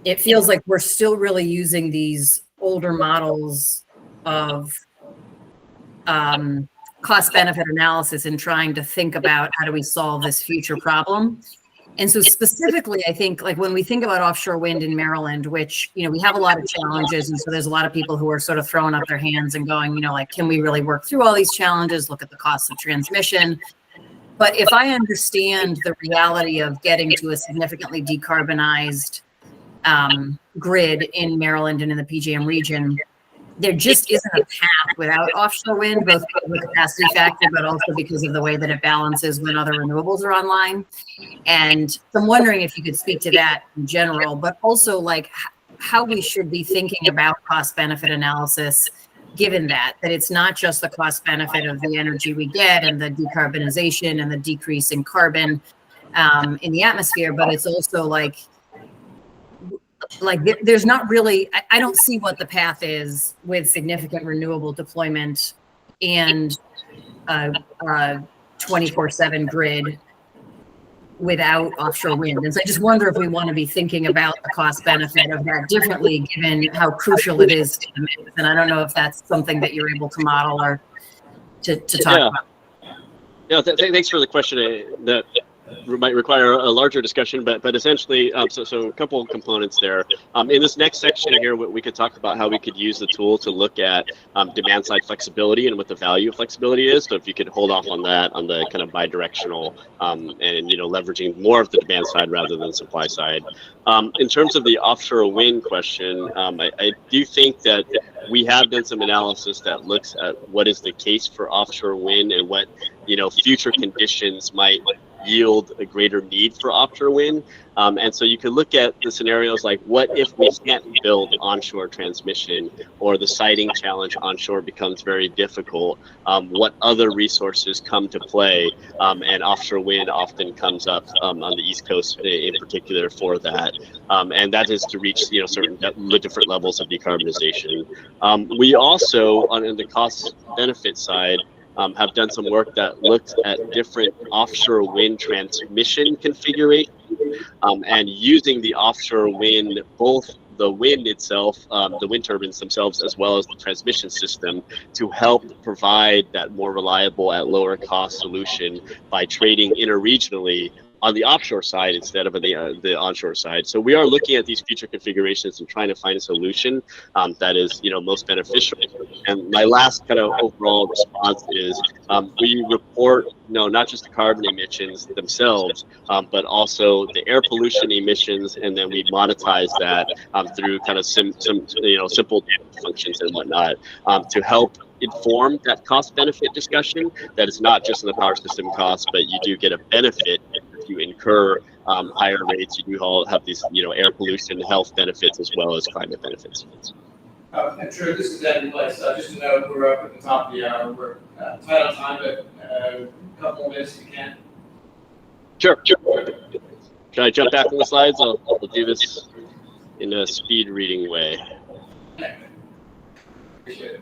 it feels like we're still really using these older models of cost benefit analysis and trying to think about how do we solve this future problem. And so specifically, I think like when we think about offshore wind in Maryland, which, we have a lot of challenges. And so there's a lot of people who are sort of throwing up their hands and going, like, can we really work through all these challenges? Look at the cost of transmission. But if I understand the reality of getting to a significantly decarbonized grid in Maryland and in the PJM region, there just isn't a path without offshore wind, both because of the capacity factor, but also because of the way that it balances when other renewables are online. And I'm wondering if you could speak to that in general, but also like how we should be thinking about cost benefit analysis, given that it's not just the cost benefit of the energy we get and the decarbonization and the decrease in carbon in the atmosphere, but it's also like there's not really, I don't see what the path is with significant renewable deployment and a 24/7 grid without offshore wind. And so I just wonder if we want to be thinking about the cost benefit of that differently, given how crucial it is to the mix. And I don't know if that's something that you're able to model or to talk about. Yeah, thanks for the question. That might require a larger discussion, but essentially, so a couple of components there. In this next section here, we could talk about how we could use the tool to look at demand side flexibility and what the value of flexibility is. So if you could hold off on that, on the kind of bidirectional and leveraging more of the demand side rather than supply side. In terms of the offshore wind question, I do think that we have done some analysis that looks at what is the case for offshore wind and what future conditions might yield a greater need for offshore wind. And so you could look at the scenarios like, what if we can't build onshore transmission or the siting challenge onshore becomes very difficult? What other resources come to play? And offshore wind often comes up on the East Coast in particular for that. And that is to reach certain different levels of decarbonization. We also, on the cost benefit side, have done some work that looked at different offshore wind transmission configuration and using the offshore wind, both the wind itself, the wind turbines themselves, as well as the transmission system to help provide that more reliable at lower cost solution by trading interregionally on the offshore side instead of on the onshore side. So we are looking at these future configurations and trying to find a solution that is, most beneficial. And my last kind of overall response is we report, not just the carbon emissions themselves, but also the air pollution emissions, and then we monetize that through kind of simple data functions and whatnot to help inform that cost benefit discussion. That is not just in the power system cost, but you do get a benefit if you incur higher rates. You do have these air pollution health benefits as well as climate benefits. And Drew, this is Ed Place. Just to note, we're up at the top of the hour. We're tight on time, but a couple more minutes if you can. Sure. Can I jump back on the slides? I'll do this in a speed reading way. Appreciate it.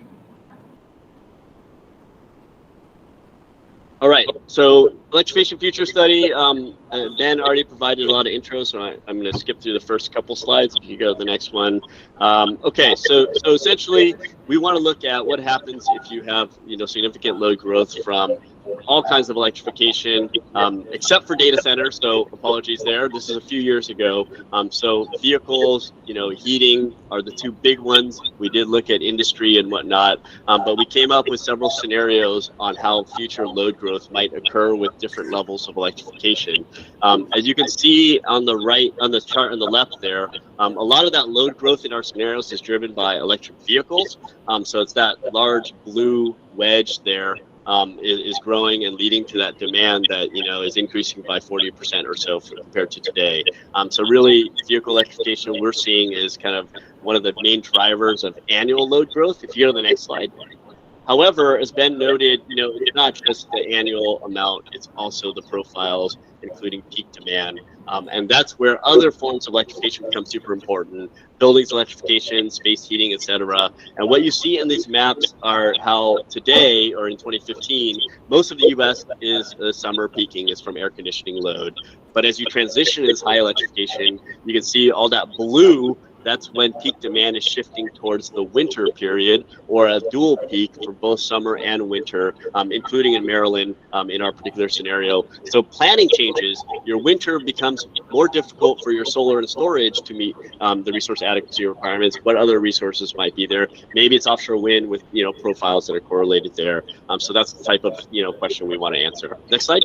All right, so electrification future study, Ben already provided a lot of intro, so I'm going to skip through the first couple slides. If you go to the next one. Okay, so essentially, we want to look at what happens if you have significant load growth from all kinds of electrification, except for data centers. So apologies there. This is a few years ago. So vehicles, heating are the two big ones. We did look at industry and whatnot, but we came up with several scenarios on how future load growth might occur with different levels of electrification. As you can see on the right, on the chart on the left there, a lot of that load growth in our scenarios is driven by electric vehicles. So it's that large blue wedge there. Is growing and leading to that demand that is increasing by 40% or so compared to today. So really, vehicle electrification we're seeing is kind of one of the main drivers of annual load growth. If you go to the next slide. However, as Ben noted, it's not just the annual amount; it's also the profiles, including peak demand. And that's where other forms of electrification become super important: buildings electrification, space heating, etc. And what you see in these maps are how today, or in 2015, most of the U.S. is summer peaking is from air conditioning load. But as you transition into high electrification, you can see all that blue. That's when peak demand is shifting towards the winter period, or a dual peak for both summer and winter, including in Maryland in our particular scenario. So planning changes. Your winter becomes more difficult for your solar and storage to meet the resource adequacy requirements. What other resources might be there? Maybe it's offshore wind with profiles that are correlated there. So that's the type of question we want to answer. Next slide.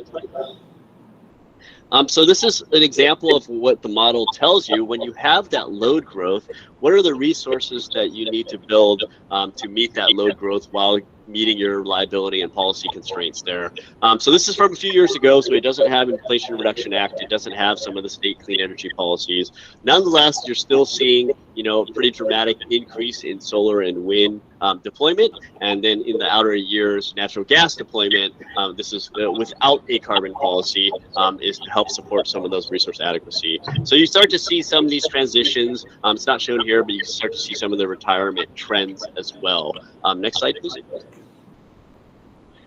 So this is an example of what the model tells you. When you have that load growth, what are the resources that you need to build to meet that load growth while meeting your reliability and policy constraints there? So this is from a few years ago, so it doesn't have Inflation Reduction Act. It doesn't have some of the state clean energy policies. Nonetheless, you're still seeing a pretty dramatic increase in solar and wind deployment, and then in the outer years, natural gas deployment. This is without a carbon policy, is to help support some of those resource adequacy. So you start to see some of these transitions. It's not shown here, but you start to see some of the retirement trends as well. Next slide, please.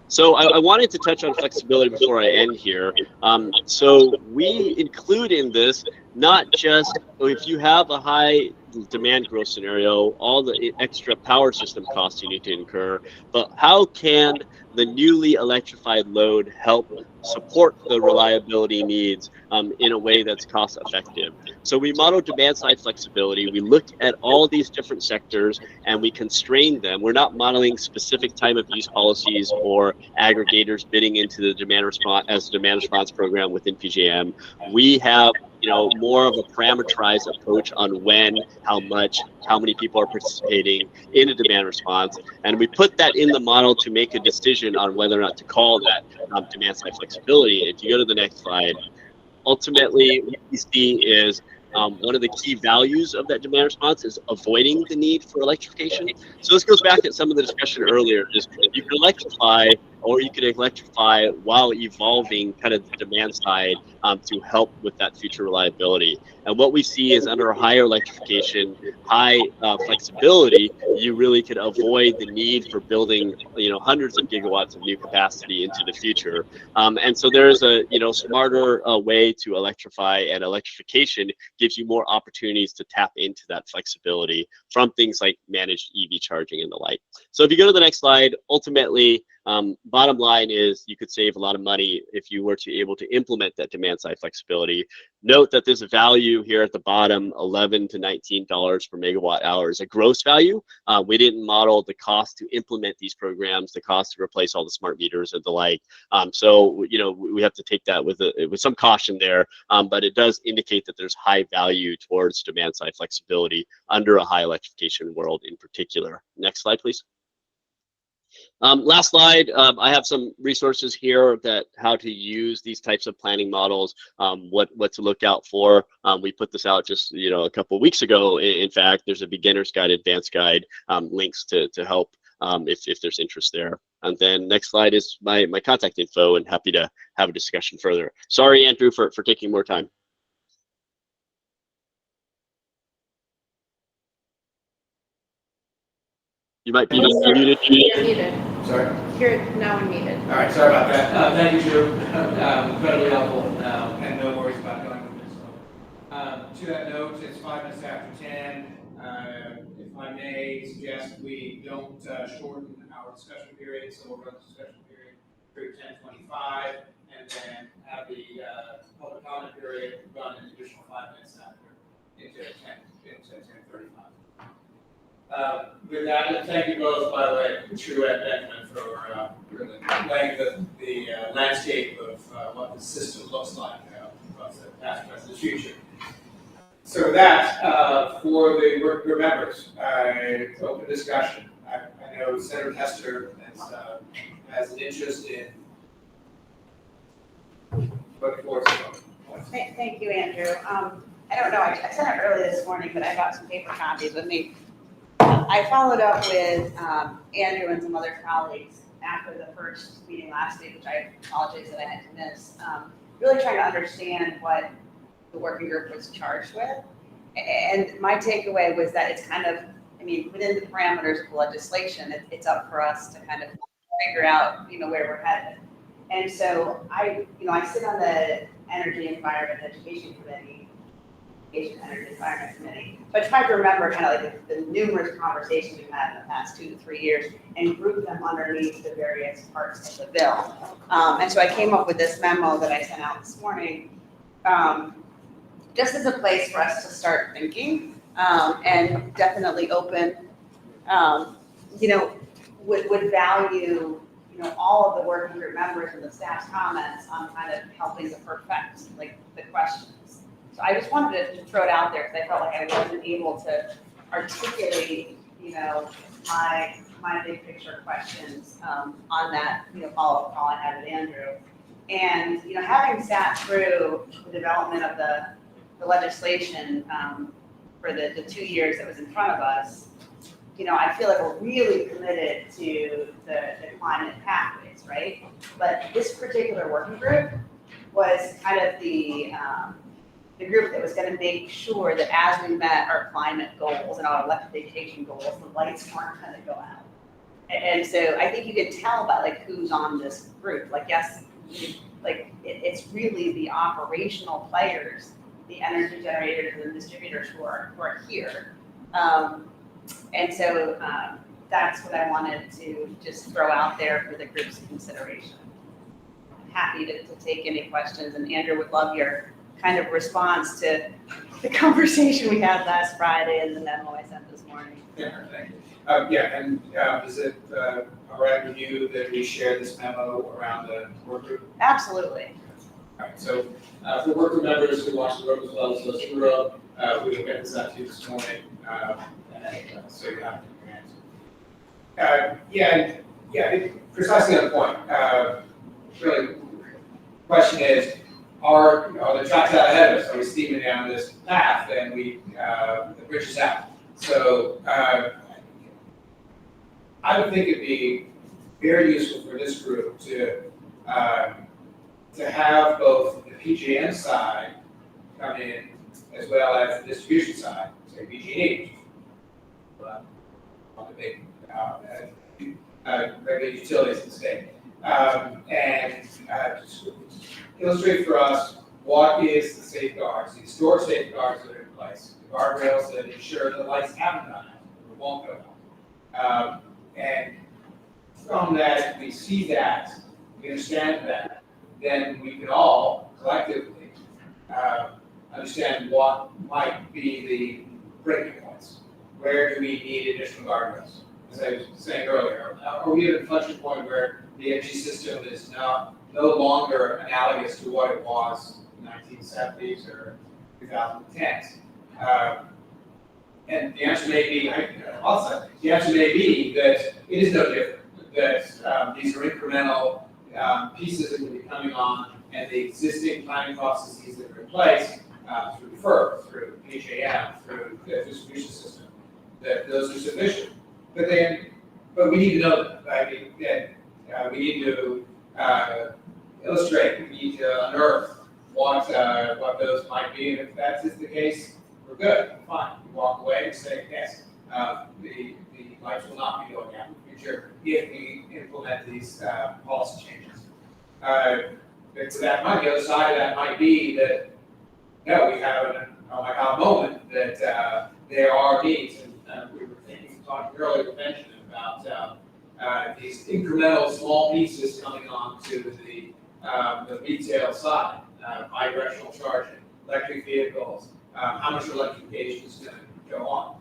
So I wanted to touch on flexibility before I end here. So we include in this not just if you have a high demand growth scenario, all the extra power system costs you need to incur, but how can the newly electrified load help support the reliability needs in a way that's cost effective? So we model demand side flexibility. We look at all these different sectors and we constrain them. We're not modeling specific time of use policies or aggregators bidding into the demand response program within PJM. We have more of a parameterized approach on when, how much, how many people are participating in a demand response, and we put that in the model to make a decision on whether or not to call that demand side flexibility. If you go to the next slide, ultimately what we see is one of the key values of that demand response is avoiding the need for electrification. So this goes back to some of the discussion earlier, is you can electrify, or you can electrify while evolving kind of the demand side to help with that future reliability. And what we see is under higher electrification, high flexibility, you really could avoid the need for building hundreds of gigawatts of new capacity into the future. And so there's a smarter way to electrify, and electrification gives you more opportunities to tap into that flexibility from things like managed EV charging and the like. So if you go to the next slide, ultimately, Bottom line is you could save a lot of money if you were to able to implement that demand side flexibility. Note that there's a value here at the bottom, $11 to $19 per megawatt hour is a gross value. We didn't model the cost to implement these programs, the cost to replace all the smart meters and the like. So, we have to take that with some caution there, but it does indicate that there's high value towards demand side flexibility under a high electrification world in particular. Next slide, please. Last slide, I have some resources here that how to use these types of planning models, what to look out for. We put this out just a couple of weeks ago. In fact, there's a beginner's guide, advanced guide, links to help if there's interest there. And then next slide is my contact info, and happy to have a discussion further. Sorry, Andrew, for taking more time. You might be muted. You're muted. Sorry. You're now unmuted. All right, sorry about that. Thank you, Drew. Incredibly helpful, and no worries about going with this. To that note, it's 5 minutes after 10. If I may suggest we don't shorten our discussion period, so we'll run the discussion period through 10:25, and then have the public comment period run an additional 5 minutes after into 10:35. With that, thank you both, by the way, Drew and Benjamin, for really laying the landscape of what the system looks like across the past, present, and future. So with that, for the work group members, open discussion. I know Senator Hester has an interest in looking forward to it. Thank you, Andrew. I don't know, I sent it early this morning, but I got some paper copies with me. I followed up with Andrew and some other colleagues after the first meeting last week, which I apologize that I had to miss, really trying to understand what the working group was charged with. And my takeaway was that it's kind of, within the parameters of the legislation, it's up for us to kind of figure out, where we're headed. And so I sit on the Energy, Environment, and Education Committee, Energy, Environment Committee. So I tried to remember kind of like the numerous conversations we've had in the past 2 to 3 years and group them underneath the various parts of the bill. And so I came up with this memo that I sent out this morning, just as a place for us to start thinking, and definitely open, would value, all of the working group members and the staff's comments on kind of helping to perfect like the questions. So I just wanted to throw it out there because I felt like I wasn't able to articulate, my big picture questions on that, follow-up call I had with Andrew. And, having sat through the development of the legislation for the 2 years that was in front of us, I feel like we're really committed to the climate pathways, right? But this particular working group was kind of the group that was going to make sure that as we met our climate goals and our electrification goals, the lights weren't going to go out. And so I think you can tell by like who's on this group. Like, yes, it's really the operational players, the energy generators and distributors who are here. And so that's what I wanted to just throw out there for the group's consideration. I'm happy to take any questions, and Andrew would love your kind of response to the conversation we had last Friday and the memo I sent this morning. Yeah, thank you. Is it all right with you that we share this memo around the work group? Absolutely. All right, so for work group members who watch the road as well as those who wrote, we will get this out to you this morning, so you have to answer. Precisely on the point. Really, the question is, are the tracks out ahead of us? Are we steaming down this path and the bridge is out? So I would think it'd be very useful for this group to have both the PG&E side come in as well as the distribution side, say PG&E, on the big regular utilities in the state, and illustrate for us what is the safeguards, the historic safeguards that are in place, the guardrails that ensure the lights haven't gone out or won't go out, and from that, if we see that, we understand that, then we can all collectively understand what might be the breaking points. Where do we need additional guardrails? As I was saying earlier, are we at an inflection point where the energy system is no longer analogous to what it was in the 1970s or 2010s? And the answer may be, the answer may be that it is no different, that these are incremental pieces that will be coming on, and the existing planning processes that are in place through FERC, through PJM, through the distribution system, that those are sufficient. But we need to know that. I mean, that we need to illustrate, we need to unearth what those might be, and if that is the case, we're good, we're fine. We walk away and say, yes, the lights will not be going out in the future if we implement these policy changes. That might, the other side of that might be that, no, we have an oh my God moment that there are needs, and we were talking earlier with Benjamin about these incremental small pieces coming on to the retail side, bi-directional charging, electric vehicles, how much electrification is going to go on,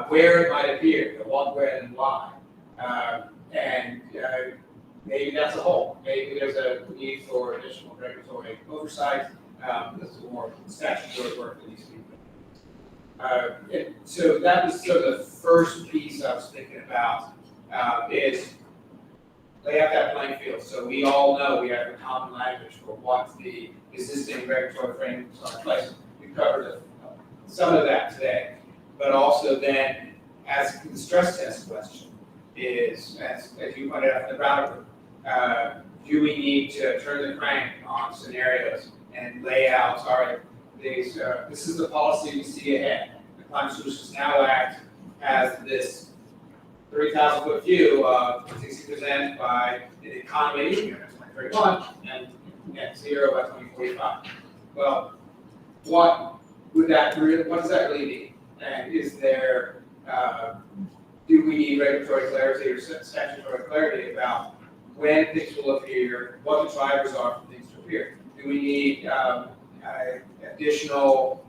where it might appear, what, where, and why. And maybe that's a hole. Maybe there's a need for additional regulatory oversight. There's more statutory work that needs to be done. And so that was sort of the first piece I was thinking about, is lay out that playing field. So we all know we have a common language for what the existing regulatory frameworks are in place. We covered some of that today, but also then, as the stress test question is, as you pointed out in the router, do we need to turn the crank on scenarios and lay out, this is the policy we see ahead. The Climate Solutions Now Act has this 30,000-foot view of 60% by the economy in 2031 and net zero by 2045. Well, what does that really mean? And is there, do we need regulatory clarity or statutory clarity about when things will appear, what the drivers are for things to appear? Do we need additional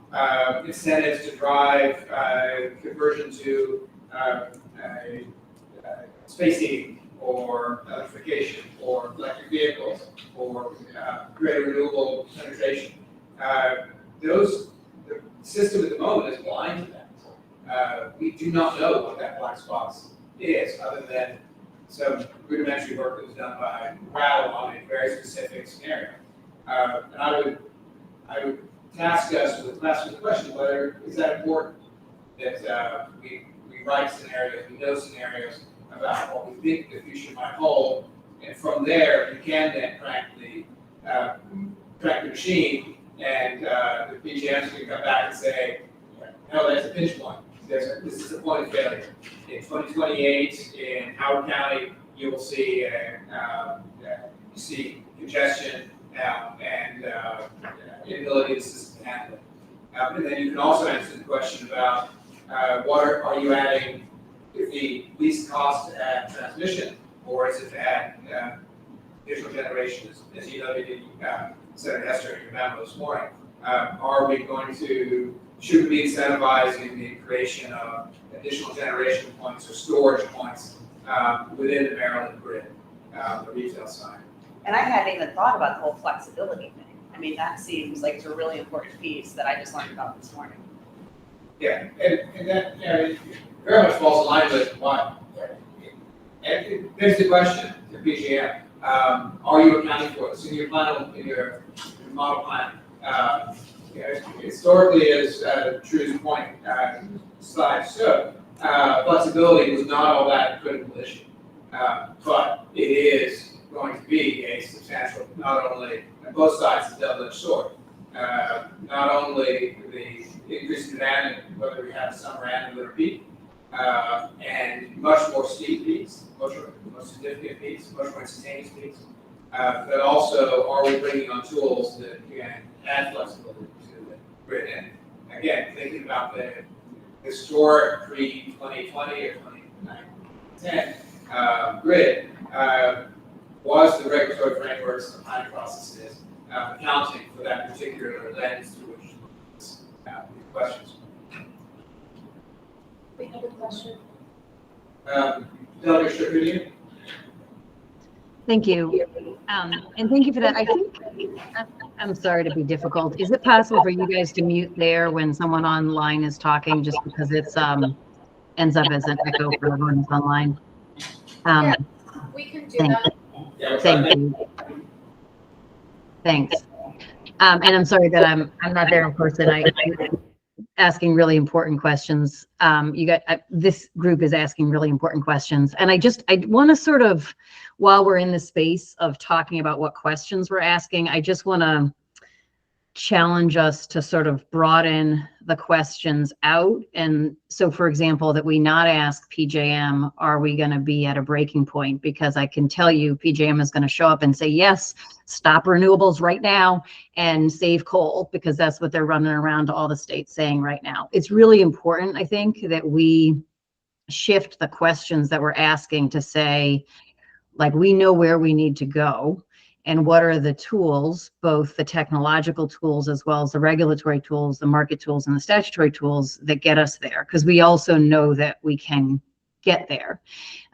incentives to drive conversion to space heating or electrification or electric vehicles or greater renewable penetration? The system at the moment is blind to that. We do not know what that black spot is, other than some rudimentary work that was done by Rattle on a very specific scenario. And I would task us with asking the question whether is that important that we write scenarios, we know scenarios about what we think the future might hold, and from there you can then crank the machine, and the PGMs can come back and say, no, that's a pinch point. This is a point of failure. In 2028, in Howard County, you will see congestion and inability of the system to handle it. And then you can also answer the question about what are you adding, if the least cost to add transmission, or is it to add additional generation, as you noted in Senator Hester in your memo this morning. Should we be incentivizing the creation of additional generation points or storage points within the Maryland grid, the retail side? And I hadn't even thought about the whole flexibility thing. I mean, that seems like it's a really important piece that I just learned about this morning. Yeah, and that very much falls in line with what. And there's the question to PGM. Are you accounting for this in your plan, in your model plan? Historically, as Drew's point slide showed, flexibility was not all that critical issue, but it is going to be a substantial, not only on both sides of the double-edged sword, not only the increase in demand, whether we have summer and winter peak, and much more steep peaks, much more significant peaks, much more instantaneous peaks, but also are we bringing on tools that can add flexibility to the grid? And again, thinking about the historic pre-2020 or 2010 grid, was the regulatory frameworks, the planning processes, accounting for that particular lens through which these questions. We have a question. Delegate Shahudi? Thank you. And thank you for that. I think, I'm sorry to be difficult. Is it possible for you guys to mute there when someone online is talking, just because it's ends up as an echo for everyone who's online? Yeah, we can do that. Thank you. Thanks. And I'm sorry that I'm not there in person. I'm asking really important questions. This group is asking really important questions. And I want to sort of, while we're in the space of talking about what questions we're asking, I just want to challenge us to sort of broaden the questions out. And so, for example, that we not ask PJM, are we going to be at a breaking point? Because I can tell you PJM is going to show up and say, yes, stop renewables right now and save coal, because that's what they're running around to all the states saying right now. It's really important, I think, that we shift the questions that we're asking to say, like, we know where we need to go and what are the tools, both the technological tools as well as the regulatory tools, the market tools, and the statutory tools that get us there, because we also know that we can get there.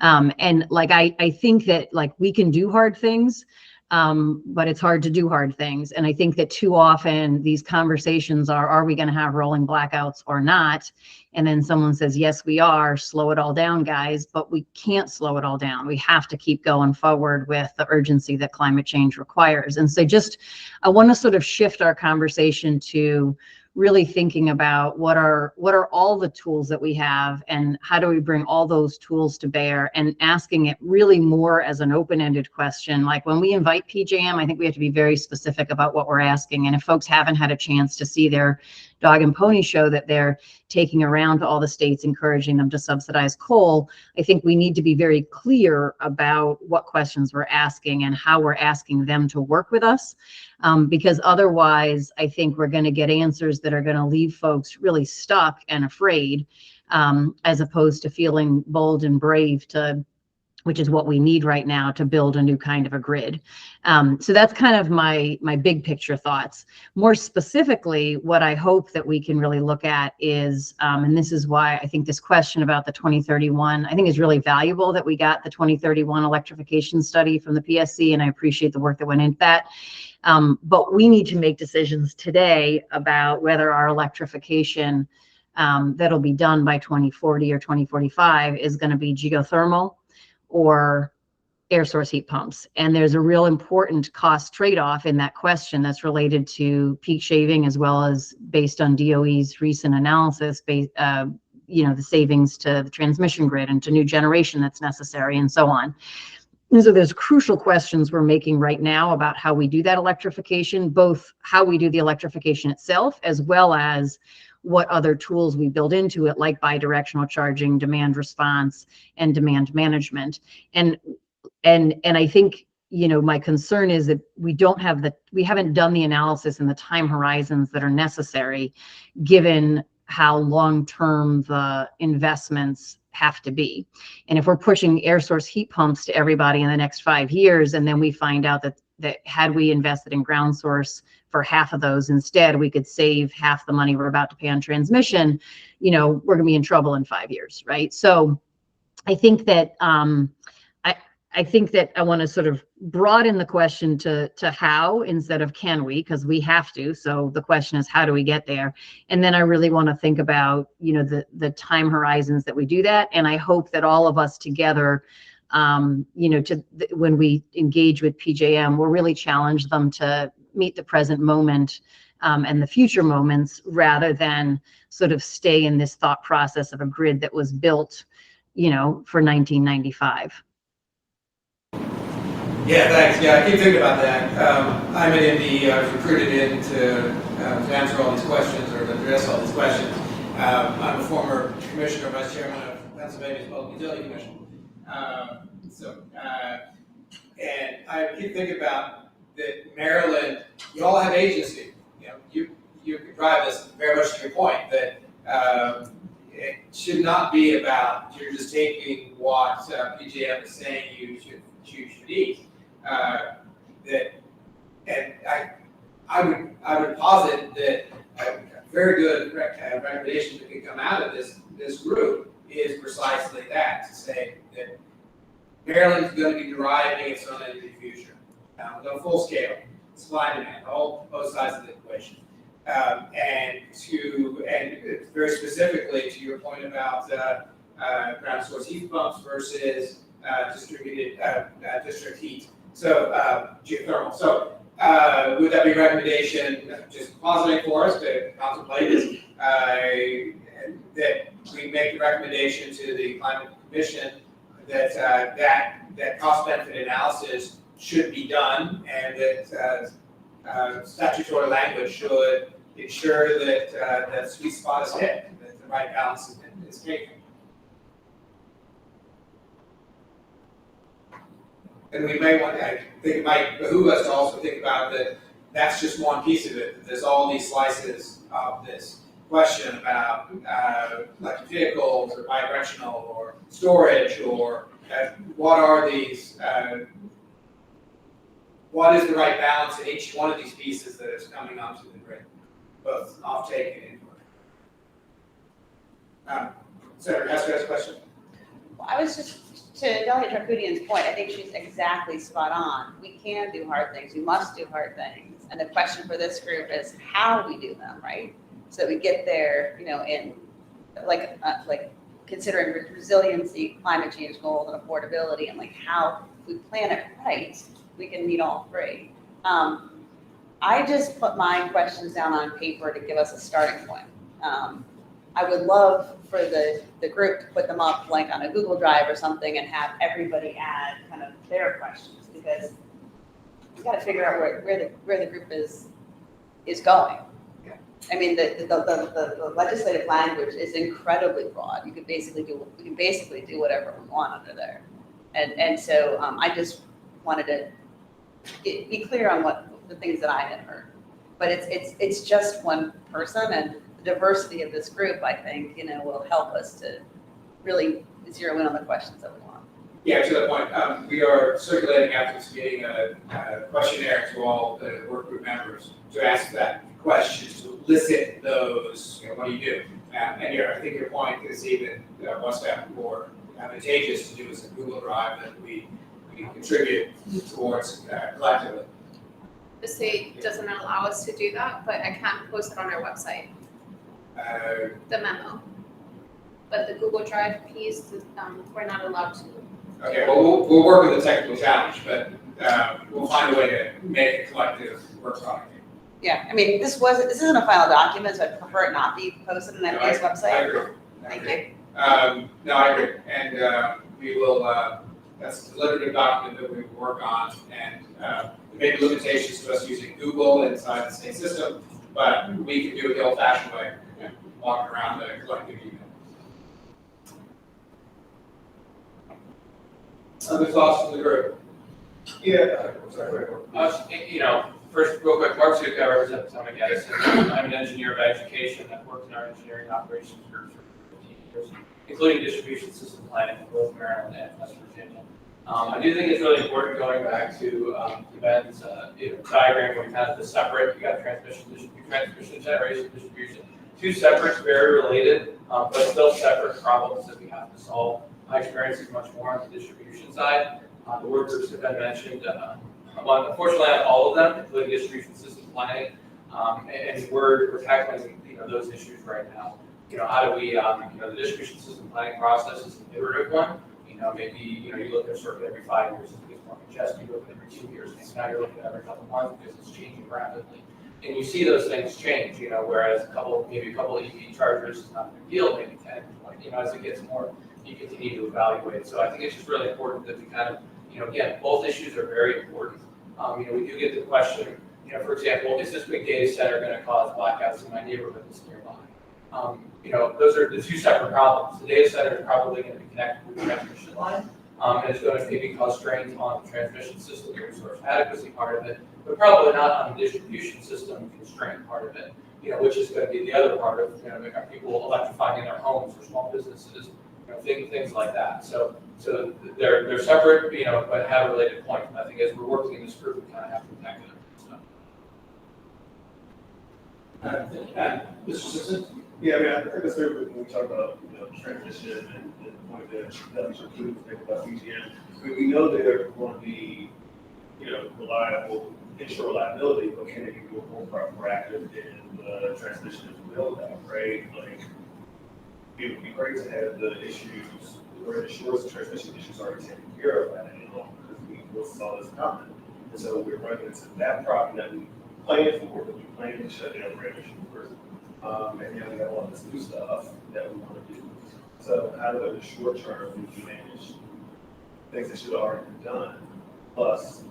And like, I think that, like, we can do hard things, but it's hard to do hard things. And I think that too often these conversations are we going to have rolling blackouts or not? And then someone says, yes, we are, slow it all down, guys, but we can't slow it all down. We have to keep going forward with the urgency that climate change requires. And so I want to sort of shift our conversation to really thinking about what are all the tools that we have and how do we bring all those tools to bear, and asking it really more as an open-ended question. Like, when we invite PJM, I think we have to be very specific about what we're asking. And if folks haven't had a chance to see their dog and pony show that they're taking around to all the states, encouraging them to subsidize coal, I think we need to be very clear about what questions we're asking and how we're asking them to work with us. Because otherwise, I think we're going to get answers that are going to leave folks really stuck and afraid, as opposed to feeling bold and brave which is what we need right now to build a new kind of a grid. So that's kind of my big picture thoughts. More specifically, what I hope that we can really look at is, and this is why I think this question about the 2031, I think is really valuable that we got the 2031 electrification study from the PSC, and I appreciate the work that went into that. But we need to make decisions today about whether our electrification that'll be done by 2040 or 2045 is going to be geothermal or air source heat pumps. And there's a real important cost trade-off in that question that's related to peak shaving, as well as based on DOE's recent analysis, the savings to the transmission grid and to new generation that's necessary, and so on. And so there's crucial questions we're making right now about how we do that electrification, both how we do the electrification itself, as well as what other tools we build into it, like bidirectional charging, demand response, and demand management. And I think, my concern is that we haven't done the analysis and the time horizons that are necessary, given how long-term the investments have to be. And if we're pushing air source heat pumps to everybody in the next 5 years, and then we find out that had we invested in ground source for half of those instead, we could save half the money we're about to pay on transmission, we're going to be in trouble in 5 years, right? So I think that I think that I want to sort of broaden the question to how instead of can we, because we have to. So the question is, how do we get there? And then I really want to think about, the time horizons that we do that. And I hope that all of us together, when we engage with PJM, we'll really challenge them to meet the present moment and the future moments, rather than sort of stay in this thought process of a grid that was built, for 1995. Yeah, thanks. Yeah, I keep thinking about that. I'm an MD. I was recruited in to answer all these questions or to address all these questions. I'm a former commissioner, vice chairman of Pennsylvania's Public Utility Commission. And I keep thinking about that Maryland, you all have agency. You can drive this very much to your point that it should not be about you're just taking what PJM is saying you future needs. I would posit that a very good recommendation that could come out of this group is precisely that, to say that Maryland's going to be deriving its own energy future. No full scale, supply and demand, both sides of the equation. And very specifically to your point about ground source heat pumps versus distributed district heat. So geothermal. So would that be a recommendation, just positive for us to contemplate is that we make the recommendation to the Climate Commission that that cost benefit analysis should be done, and that statutory language should ensure that that sweet spot is hit, that the right balance is taken. And we may want, I think it might behoove us to also think about that that's just one piece of it. There's all these slices of this question about electric vehicles or bidirectional or storage or what are these, what is the right balance in each one of these pieces that is coming onto the grid, both off-take and input. Senator Hester has a question. Well, I was just, to Delegate Tarkudian's point, I think she's exactly spot on. We can do hard things, we must do hard things. And the question for this group is how we do them, right? So that we get there, in like considering resiliency, climate change goals, and affordability, and like how if we plan it right, we can meet all three. I just put my questions down on paper to give us a starting point. I would love for the group to put them up like on a Google Drive or something and have everybody add kind of their questions, because we've got to figure out where the group is going. I mean, the legislative language is incredibly broad. We can basically do whatever we want under there, and so I just wanted to be clear on what the things that I had heard. But it's just one person, and the diversity of this group, I think, will help us to really zero in on the questions that we want. Yeah, to that point, we are circulating after this meeting a questionnaire to all the work group members to ask that question, to elicit those, what do you do? And I think your point is even one step more advantageous to do is a Google Drive that we contribute towards collectively. The state doesn't allow us to do that, but I can post it on our website, the memo. But the Google Drive piece, we're not allowed to. Okay, well, we'll work with the technical challenge, but we'll find a way to make a collective work product. Yeah, I mean, this isn't a final document, so I'd prefer it not be posted on NPA's website. I agree. Thank you. No, I agree, and we will. That's a deliberative document that we will work on, and there may be limitations to us using Google inside the state system, but we can do it the old-fashioned way, walking around the collective email. Other thoughts from the group? Yeah. First, real quick, Mark Zuka, I represent Potomac Edison. I'm an engineer by education. I've worked in our engineering operations group for 15 years, including distribution system planning in both Maryland and West Virginia. I do think it's really important, going back to Ben's diagram where you have the separate, you got transmission, generation, distribution, two separate, very related, but still separate problems that we have to solve. My experience is much more on the distribution side. The work groups have been mentioned. Unfortunately, not all of them, including distribution system planning, and we're tackling those issues right now. How do we the distribution system planning process is an iterative one. Maybe you look at a circuit every 5 years, it gets more congested. You look at every 2 years, and now you're looking at every couple of months because it's changing rapidly. And you see those things change. Whereas maybe a couple of EV chargers is not a big deal, maybe 10, 20. As it gets more, you continue to evaluate. So I think it's just really important that we kind of again, both issues are very important. We do get the question, for example, is this big data center going to cause blackouts in my neighborhood that's nearby? Those are the two separate problems. The data center is probably going to be connected to the transmission line, and it's going to maybe cause strains on the transmission system, the resource adequacy part of it, but probably not on the distribution system constraint part of it, which is going to be the other part of, are people electrifying in their homes or small businesses? things like that. So they're separate, but have a related point. And I think as we're working in this group, we kind of have to tackle it. Mr. Simpson? Yeah, I mean, I think that's very good when we talk about, transition and the point that we should think about CGN. I mean, we know that they're going to be, reliable, ensure reliability, but can they be more proactive in the transmission and build out, right? Like, it would be great to have the issues or ensure the transmission issues already taken care of by now, because we saw this coming. And so we're running into that problem that we planned for, that we planned to shut down Grand Shores. And now we have all this new stuff that we want to do. So how do in the short term we manage things that should have already been done, plus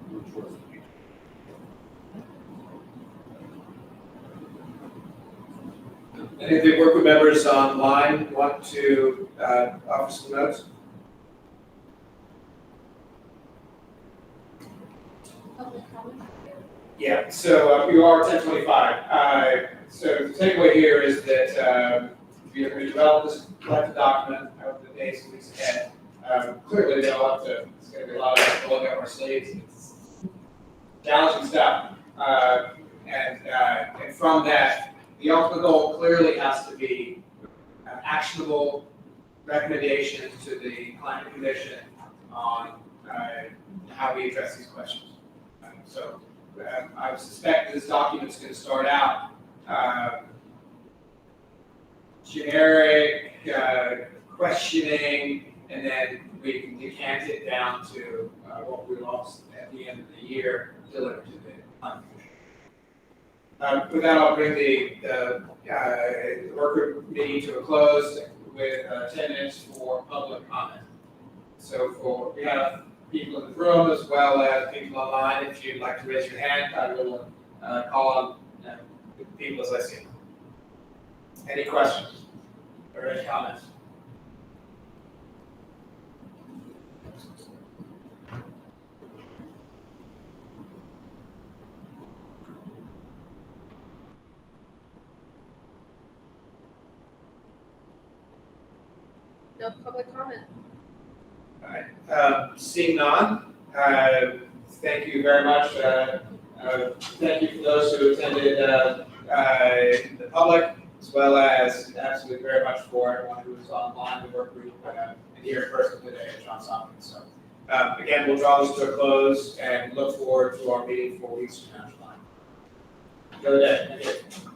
move towards the future? Any of the work group members online want to offer some notes? Yeah, so we are 10:25. So the takeaway here is that we are going to develop this collective document over the days and weeks ahead. Clearly, it's going to be a lot of rolling up our sleeves. It's challenging stuff. And from that, the ultimate goal clearly has to be actionable recommendations to the Climate Commission on how we address these questions. So I would suspect this document's going to start out generic questioning, and then we can decant it down to what we lost at the end of the year, deliver to the Climate Commission. With that, I'll bring the work group meeting to a close with 10 minutes for public comment. So we have people in the room as well as people online. If you'd like to raise your hand, I will call on people as I see them. Any questions or any comments? No public comment. All right. Seeing none, thank you very much. Thank you for those who attended the public, as well as absolutely very much for everyone who was online, the work group, and here in person today at Johns Hopkins. So again, we'll draw this to a close and look forward to our meeting 4 weeks from now. Good day. Thank you.